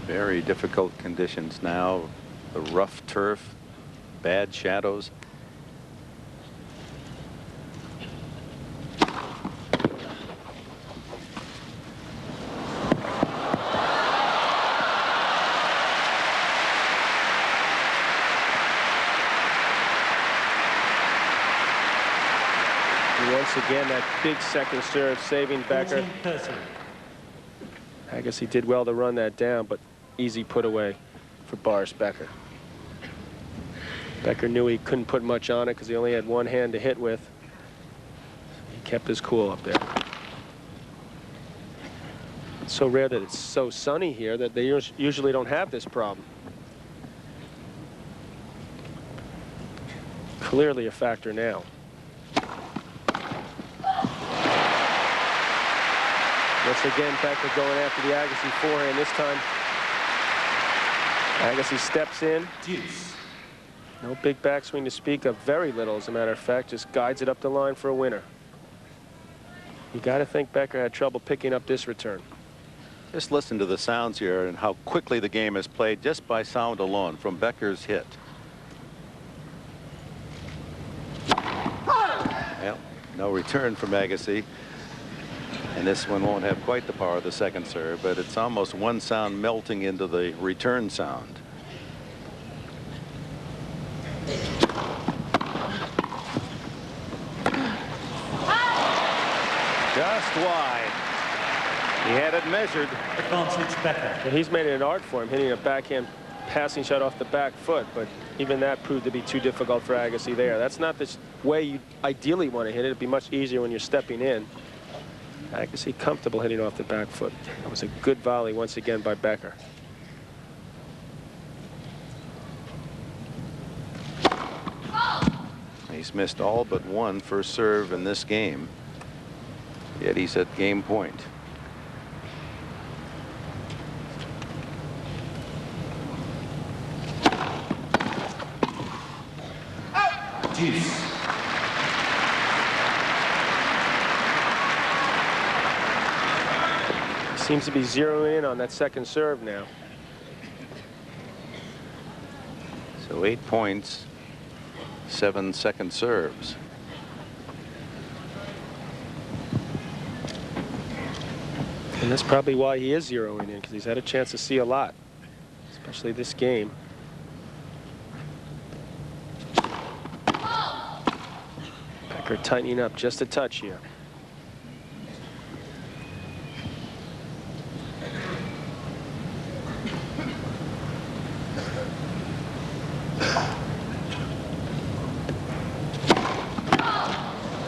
Very difficult conditions now. The rough turf, bad shadows. Once again, that big second serve saving Becker. Agassi did well to run that down, but easy put away for Boris Becker. Becker knew he couldn't put much on it because he only had one hand to hit with. He kept his cool up there. It's so rare that it's so sunny here that they usually don't have this problem. Clearly a factor now. Once again, Becker going after the Agassi forehand. This time, Agassi steps in. No big backswing to speak of. Very little, as a matter of fact. Just guides it up the line for a winner. You got to think Becker had trouble picking up this return. Just listen to the sounds here and how quickly the game is played just by sound alone from Becker's hit. Well, no return from Agassi. And this one won't have quite the power of the second serve, but it's almost one sound melting into the return sound. Just wide. He had it measured. Advantage Becker. And he's made it an art for him, hitting a backhand passing shot off the back foot, but even that proved to be too difficult for Agassi there. That's not the way you ideally want to hit it. It'd be much easier when you're stepping in. Agassi comfortable hitting off the back foot. That was a good volley once again by Becker. He's missed all but one first serve in this game, yet he's at game point. Deuce. Seems to be zeroing in on that second serve now. So 8 points, 7 second serves. And that's probably why he is zeroing in, because he's had a chance to see a lot. He's especially this game. Becker tightening up just a touch here.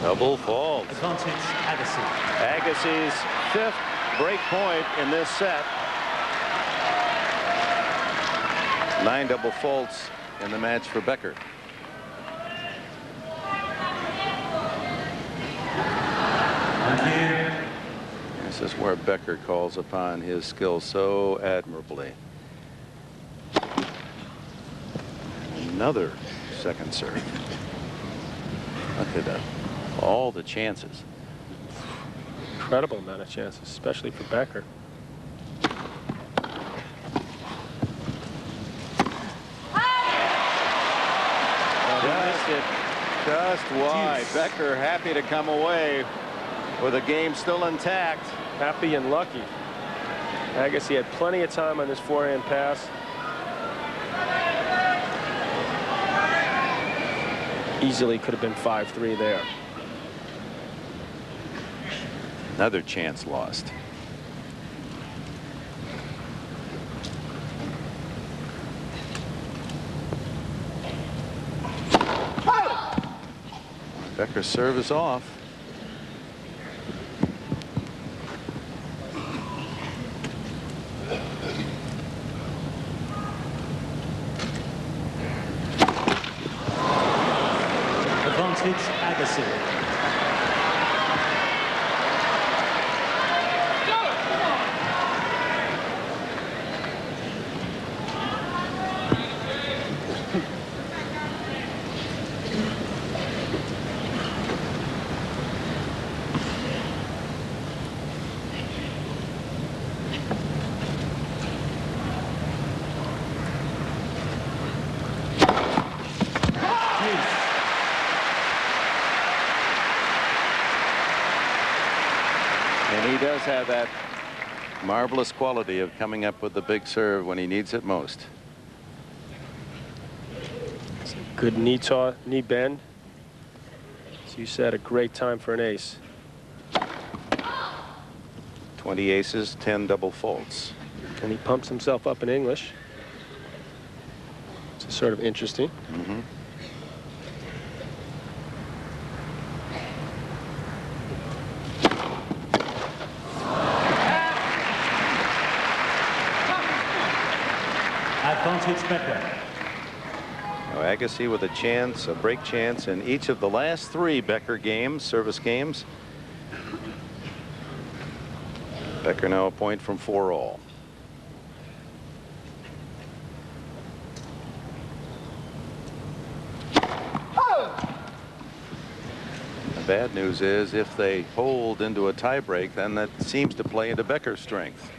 Double fault. Advantage Agassi. Agassi's 5th break point in this set. 9 double faults in the match for Becker. Thank you. This is where Becker calls upon his skill so admirably. Another second serve. Look at that. All the chances. Incredible amount of chances, especially for Becker. Just wide. Becker happy to come away with the game still intact. Happy and lucky. Agassi had plenty of time on this forehand pass. Easily could have been 5-3 there. Another chance lost. Becker's serve is off. Advantage Agassi. And he does have that marvelous quality of coming up with the big serve when he needs it most. Good knee bend. As you said, a great time for an ace. 20 aces, 10 double faults. And he pumps himself up in English. It's sort of interesting. Mm-hmm. Advantage Becker. Now Agassi with a chance, a break chance in each of the last 3 Becker games, service games. Becker now a point from 4-all. The bad news is if they hold into a tiebreak, then that seems to play into Becker's strength.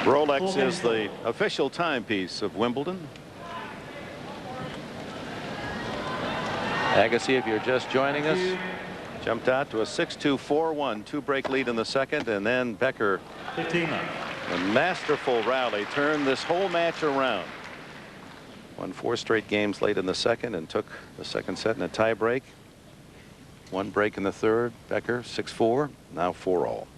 Rolex is the official timepiece of Wimbledon. Agassi, if you're just joining us, jumped out to a 6-2, 4-1 2-break lead in the second, and then Becker, 15. a masterful rally, turned this whole match around. Won 4 straight games late in the second and took the second set in a tie break. 1 break in the third. Becker 6-4, now 4-all.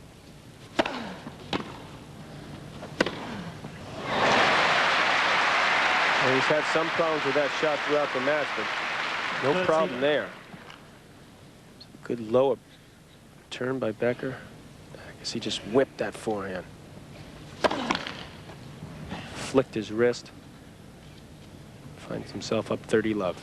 And he's had some problems with that shot throughout the match, but no problem there. Good low turn by Becker. I guess he just whipped that forehand. Flicked his wrist. Finds himself up 30-love.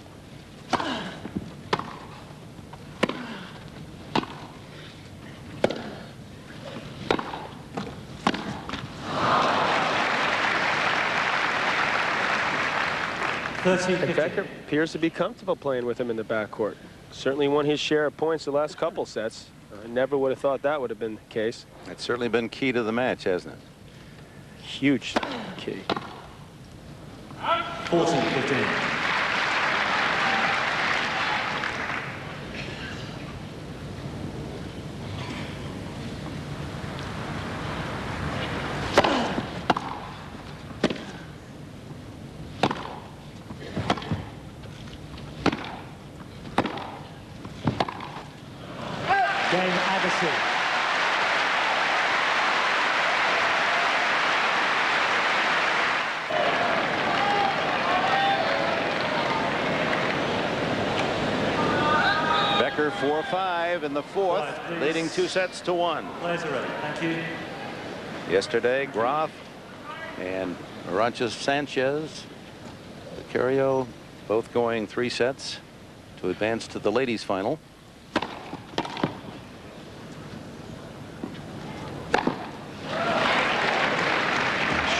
And Becker appears to be comfortable playing with him in the backcourt. Certainly won his share of points the last couple sets. I never would have thought that would have been the case. It's certainly been key to the match, hasn't it? huge key. 14-15. Game Agassi. Becker 4-5 in the fourth, Please. leading 2-1. Players are ready. Thank you. Yesterday, Graf and Aranches Sanchez, Cario, both going 3 sets to advance to the ladies' final.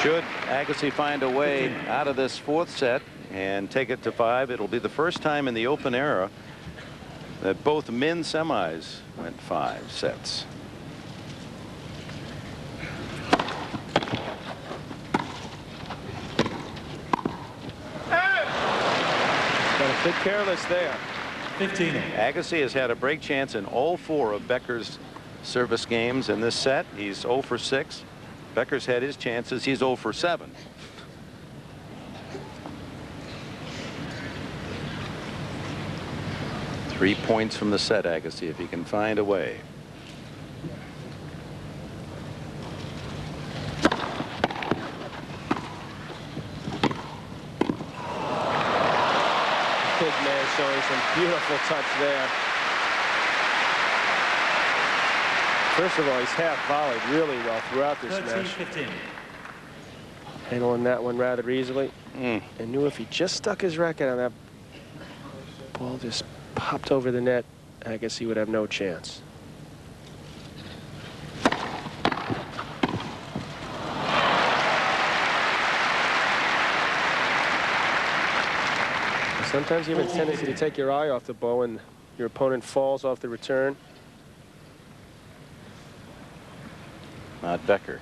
Should Agassi find a way out of this fourth set and take it to 5, it'll be the first time in the Open era that both men's semis went 5 sets. Got a bit careless there. 15. Agassi has had a break chance in all 4 of Becker's service games in this set. He's 0 for 6. Becker's had his chances. He's 0 for 7. Three points from the set, Agassi, if he can find a way. Big man showing some beautiful touch there. First of all, he's half volleyed really well throughout this match. 13-15. Handling that one rather easily. And knew if he just stuck his racket on that ball, just popped over the net, I guess he would have no chance. Sometimes you have a tendency to take your eye off the ball when your opponent falls off the return. Not Becker.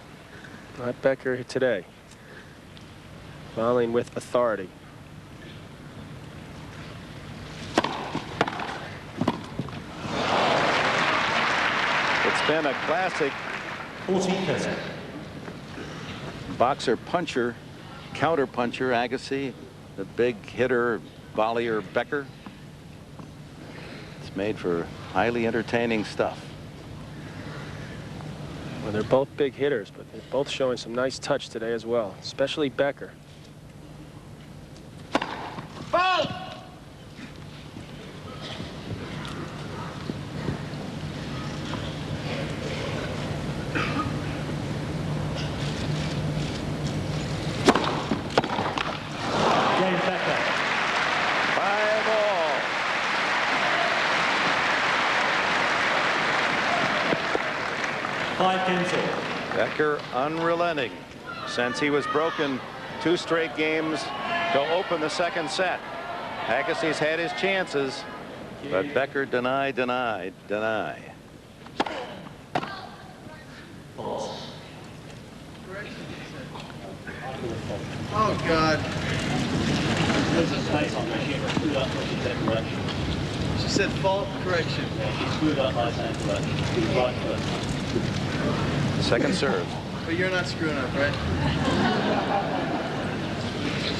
Not Becker today. Volleying with authority. It's been a classic 14-15. boxer puncher, counter puncher, Agassi, the big hitter, volleyer Becker. It's made for highly entertaining stuff. Well, they're both big hitters, but they're both showing some nice touch today as well, especially Becker. Game Becker. 5-all. Five games all. Becker unrelenting since he was broken 2 straight games to open the second set. Agassi's had his chances, but Becker deny. Oh, God. There's a space on there. She screwed up when she said correction. She said fault correction. Yeah, she screwed up by saying correction. She was right first. Second serve. But you're not screwing up, right?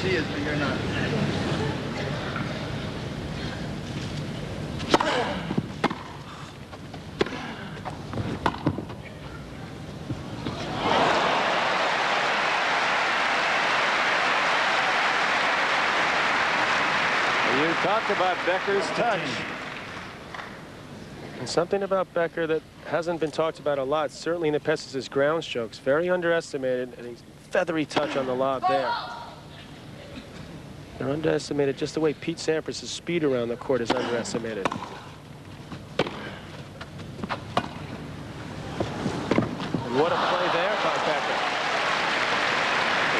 She is, but you're not. You talked about Becker's touch. And something about Becker that hasn't been talked about a lot, certainly in the past, is his ground strokes. Very underestimated, and he's feathery touch on the lob there. They're underestimated just the way Pete Sampras' speed around the court is underestimated. And what a play there by Becker.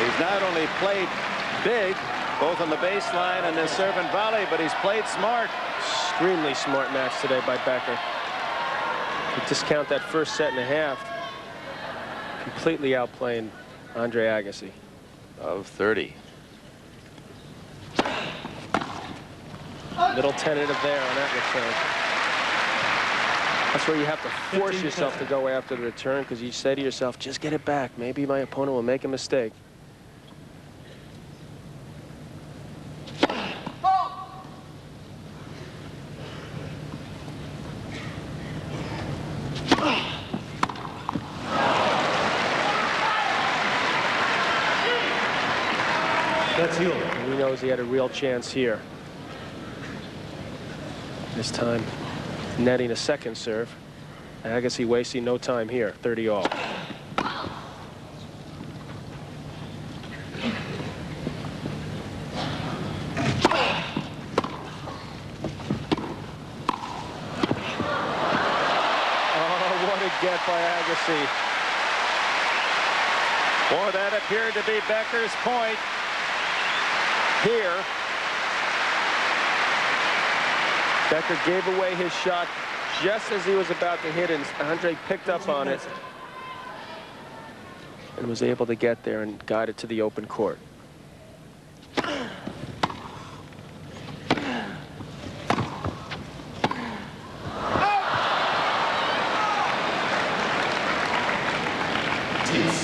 He's not only played big, both on the baseline and his serve and volley, but he's played smart. Extremely smart match today by Becker. If you discount that first set and a half, completely outplaying Andre Agassi. Of 30. Little tentative there on that return. That's where you have to force yourself to go after the return, because you say to yourself, just get it back. Maybe my opponent will make a mistake. That's you. And he knows he had a real chance here. This time, netting a second serve. Agassi wasting no time here, 30 all. Oh, what a get by Agassi. Boy, that appeared to be Becker's point here. Becker gave away his shot just as he was about to hit it, and Andre picked up on it and was able to get there and guide it to the open court.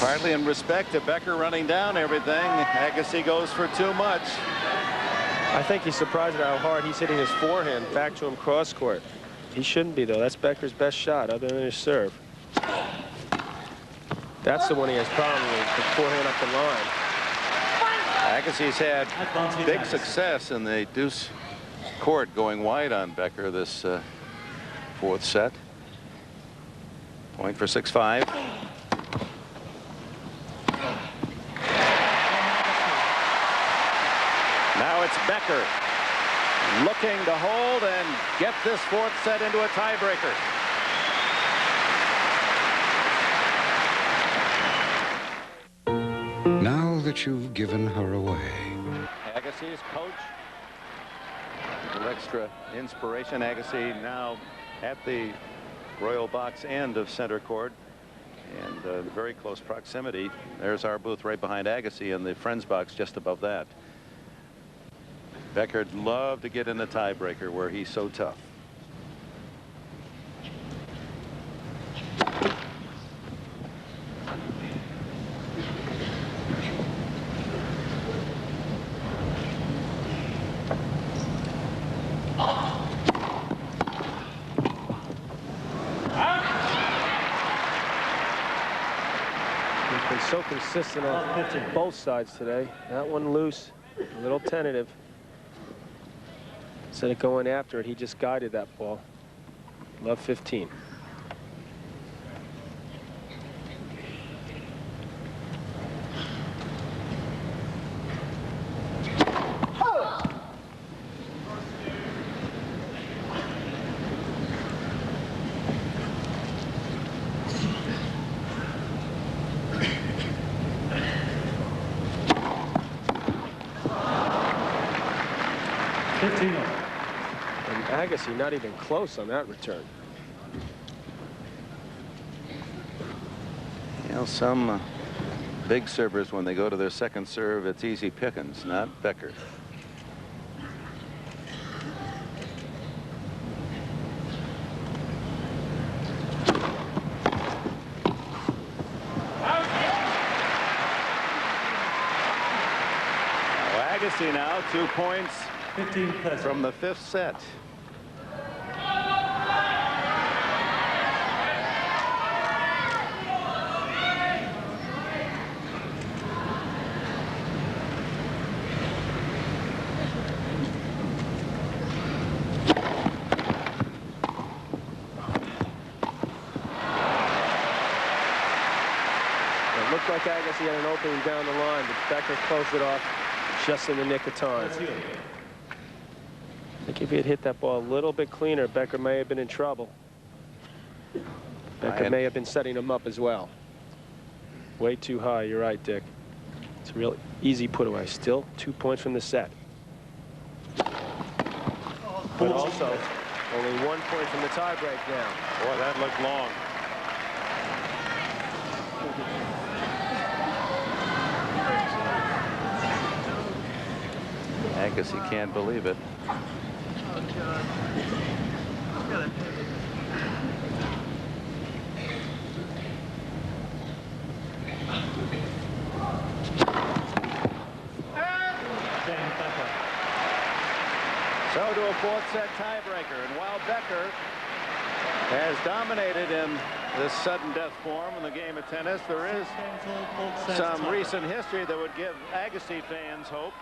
Partly in respect to Becker running down everything, Agassi goes for too much. I think he's surprised at how hard he's hitting his forehand back to him cross court. He shouldn't be, though. That's Becker's best shot other than his serve. That's the one he has problem with, the forehand up the line. Agassi's had big success in the deuce court going wide on Becker this fourth set. Point for 6-5. Now it's Becker looking to hold and get this fourth set into a tiebreaker. Now that you've given her away. Agassi's coach. A little extra inspiration. Agassi now at the royal box end of center court. And very close proximity. There's our booth right behind Agassi and the friends box just above that. Becker'd love to get in the tiebreaker where he's so tough. He's been so consistent on both sides today. That one loose, a little tentative. Instead of going after it, he just guided that ball. Love 15. Agassi not even close on that return. You know, some big servers, when they go to their second serve, it's easy pickings, not Becker. Agassi now 2 points from the fifth set. It looked like Agassi had an opening down the line, but Becker closed it off just in the nick of time. I think if he had hit that ball a little bit cleaner, Becker may have been in trouble. Becker may have been setting him up as well. Way too high, you're right, Dick. It's a real easy put away. Still 2 points from the set. But also only 1 point from the tiebreak now. Boy, that looked long. Agassi can't believe it. Oh, God. I've got to pivot. So to a fourth set tiebreaker. And while Becker has dominated in this sudden death form in the game of tennis, there is some recent history that would give Agassi fans hope.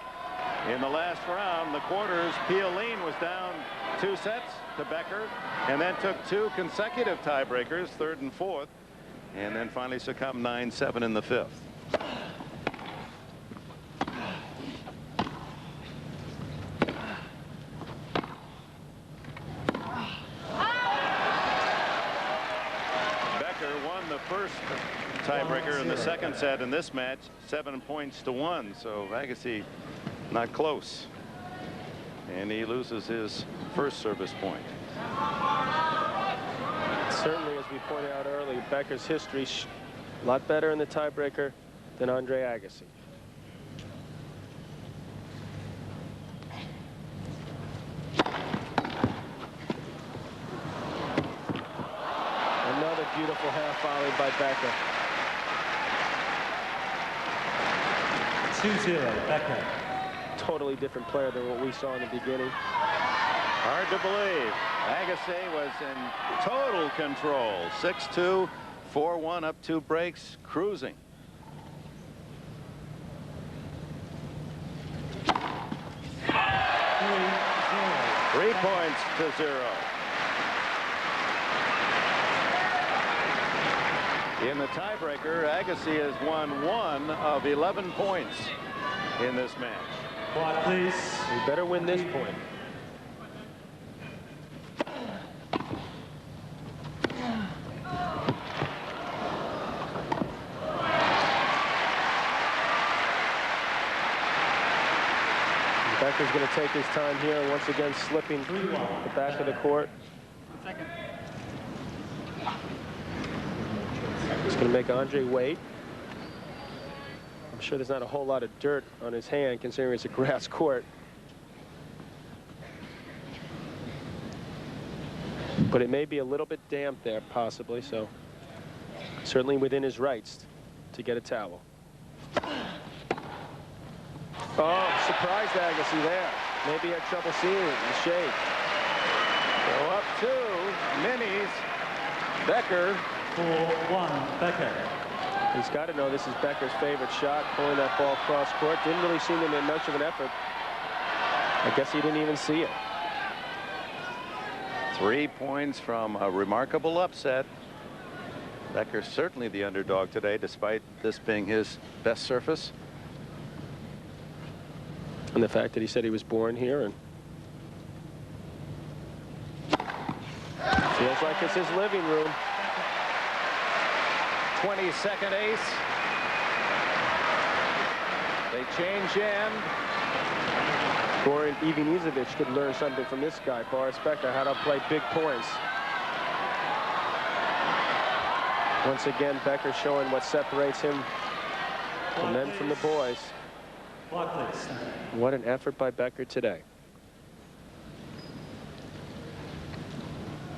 In the last round, the quarters, Piolín was down 2 sets to Becker and then took 2 consecutive tiebreakers, 3rd and 4th, and then finally succumbed 9-7 in the 5th. Becker won the first tiebreaker in the 2nd set in this match, 7 points to 1. So Agassi not close, and he loses his first service point. Certainly, as we pointed out earlier, Becker's history a lot better in the tiebreaker than Andre Agassi. Another beautiful half volley by Becker. 2-0, Becker. Totally different player than what we saw in the beginning. Hard to believe. Agassi was in total control. 6-2, 4-1 up 2 breaks, cruising. 3 points to 0. In the tiebreaker, Agassi has won 1 of 11 points in this match. Quiet, please. We better win this point. Becker's going to take his time here, and once again slipping the back of the court. He's going to make Andre wait. I'm sure there's not a whole lot of dirt on his hand, considering it's a grass court. But it may be a little bit damp there, possibly, so certainly within his rights to get a towel. Oh, surprised Agassi there. Maybe had trouble seeing it in the shade. Go up 2, minis. Becker. 4-1, Becker. He's got to know this is Becker's favorite shot, pulling that ball cross court. Didn't really seem to make much of an effort. I guess he didn't even see it. 3 points from a remarkable upset. Becker's certainly the underdog today, despite this being his best surface. And the fact that he said he was born here and feels like it's his living room. 22nd ace. They change end. Goran Ivanisevic could learn something from this guy, Boris Becker, how to play big points. Once again, Becker showing what separates him, the men from the boys. What an effort by Becker today.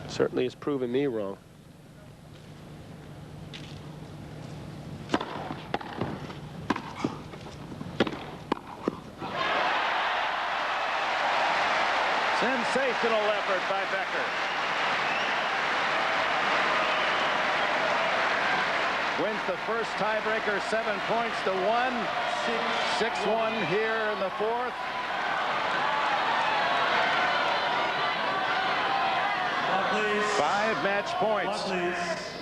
Certainly has proven me wrong. Sensational effort by Becker. Wins the first tiebreaker 7 points to 1. 6-1 here in the 4th. Please. 5 match points. Please.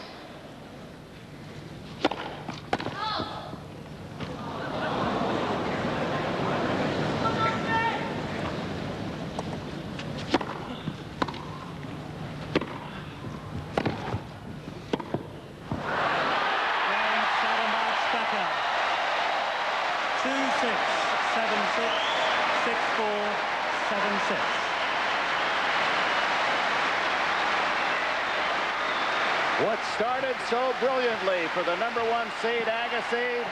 What started so brilliantly for the #1 seed Agassi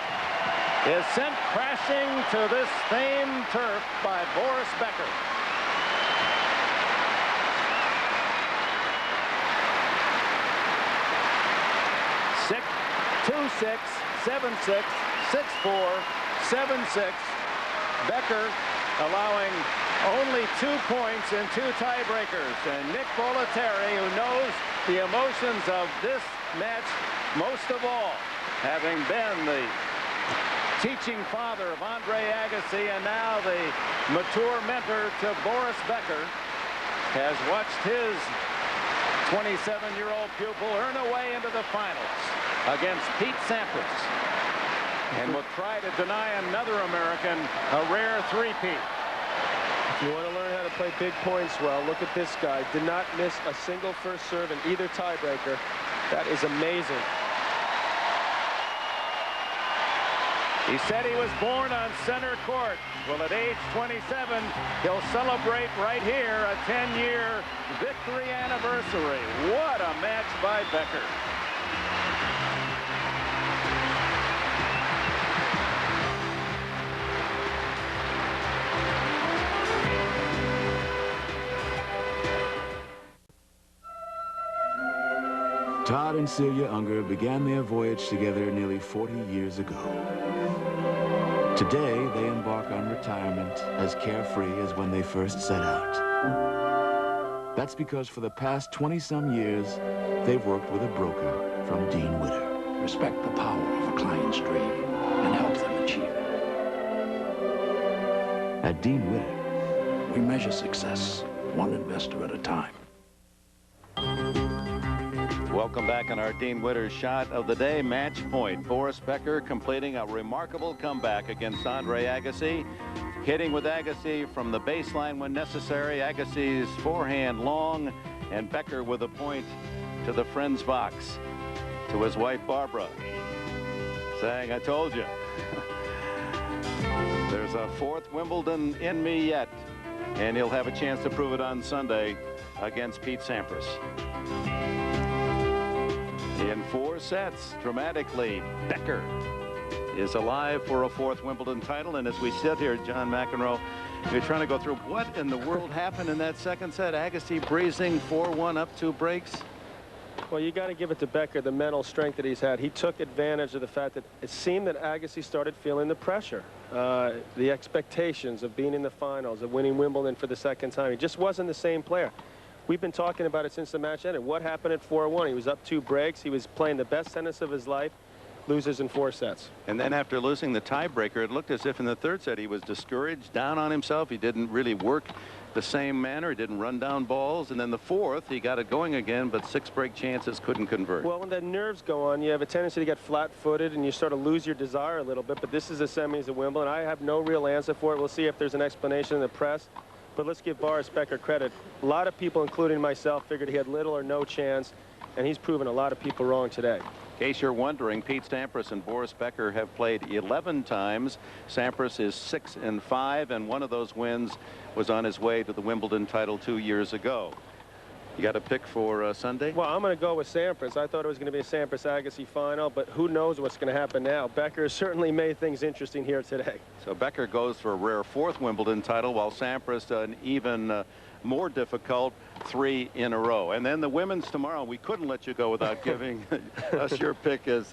is sent crashing to this famed turf by Boris Becker. Six, 2-6, 7-6, 6-4, 7-6. Becker allowing only 2 points in 2 tiebreakers. And Nick Bollettieri, who knows the emotions of this match most of all, having been the teaching father of Andre Agassi and now the mature mentor to Boris Becker, has watched his 27-year-old pupil earn a way into the finals against Pete Sampras, and will try to deny another American a rare three-peat. If you want to learn how to play big points well, look at this guy. Did not miss a single first serve in either tiebreaker. That is amazing. He said he was born on center court. Well, at age 27, he'll celebrate right here a 10-year victory anniversary. What a match by Becker. Todd and Celia Unger began their voyage together nearly 40 years ago. Today, they embark on retirement as carefree as when they first set out. That's because for the past 20-some years, they've worked with a broker from Dean Witter. Respect the power of a client's dream and help them achieve it. At Dean Witter, we measure success one investor at a time. Welcome back on our Dean Witter shot of the day. Match point. Boris Becker completing a remarkable comeback against Andre Agassi. Hitting with Agassi from the baseline when necessary. Agassi's forehand long, and Becker with a point to the friend's box. To his wife Barbara, saying, "I told you." There's a 4th Wimbledon in me yet, and he'll have a chance to prove it on Sunday against Pete Sampras. In 4 sets, dramatically, Becker is alive for a 4th Wimbledon title. And as we sit here, John McEnroe, we're trying to go through what in the world happened in that second set. Agassi breezing 4-1 up 2 breaks. Well, you got to give it to Becker, the mental strength that he's had. He took advantage of the fact that it seemed that Agassi started feeling the pressure, the expectations of being in the finals, of winning Wimbledon for the 2nd time. He just wasn't the same player. We've been talking about it since the match ended. What happened at 4-1? He was up 2 breaks. He was playing the best tennis of his life. Loses in 4 sets. And then after losing the tiebreaker, it looked as if in the 3rd set he was discouraged, down on himself. He didn't really work the same manner. He didn't run down balls. And then the 4th, he got it going again, but 6 break chances couldn't convert. Well, when the nerves go on, you have a tendency to get flat-footed and you sort of lose your desire a little bit. But this is the semis of Wimbledon. I have no real answer for it. We'll see if there's an explanation in the press. But let's give Boris Becker credit. A lot of people, including myself, figured he had little or no chance, and he's proven a lot of people wrong today. In case you're wondering, Pete Sampras and Boris Becker have played 11 times. Sampras is 6-5, and one of those wins was on his way to the Wimbledon title 2 years ago. You got a pick for Sunday? Well, I'm going to go with Sampras. I thought it was going to be a Sampras-Agassi final, but who knows what's going to happen now. Becker certainly made things interesting here today. So Becker goes for a rare 4th Wimbledon title, while Sampras an even more difficult 3 in a row. And then the women's tomorrow. We couldn't let you go without giving us your pick as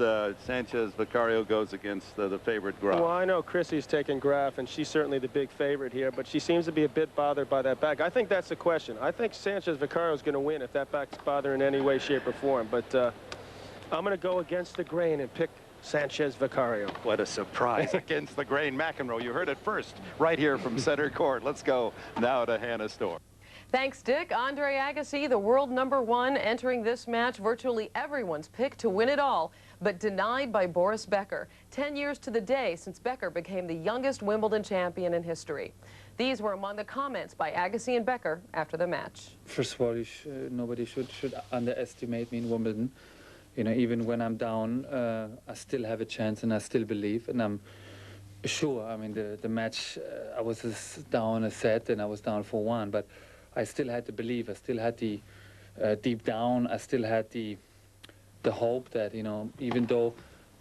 Sanchez Vicario goes against the favorite Graf. Well, I know Chrissy's taking Graf, and she's certainly the big favorite here, but she seems to be a bit bothered by that back. I think that's the question. I think Sanchez Vicario is going to win if that back's bothering in any way, shape, or form. But I'm going to go against the grain and pick Sanchez Vicario. What a surprise. Against the grain. McEnroe, you heard it first right here from center court. Let's go now to Hannah Storm. Thanks, Dick. Andre Agassi, the world #1, entering this match. Virtually everyone's pick to win it all, but denied by Boris Becker. 10 years to the day since Becker became the youngest Wimbledon champion in history. These were among the comments by Agassi and Becker after the match. First of all, nobody should underestimate me in Wimbledon. You know, even when I'm down, I still have a chance, and I still believe, and I'm sure. I mean, the match, I was down a set, and I was down 4-1, but I still had the belief. I still had the deep down. I still had the hope that, you know, even though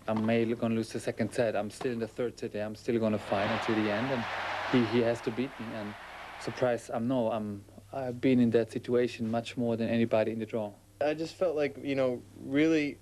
I'm maybe going to lose the second set. I'm still in the third set. I'm still going to fight until the end, and he has to beat me. And surprise, I've been in that situation much more than anybody in the draw. I just felt like, you know, really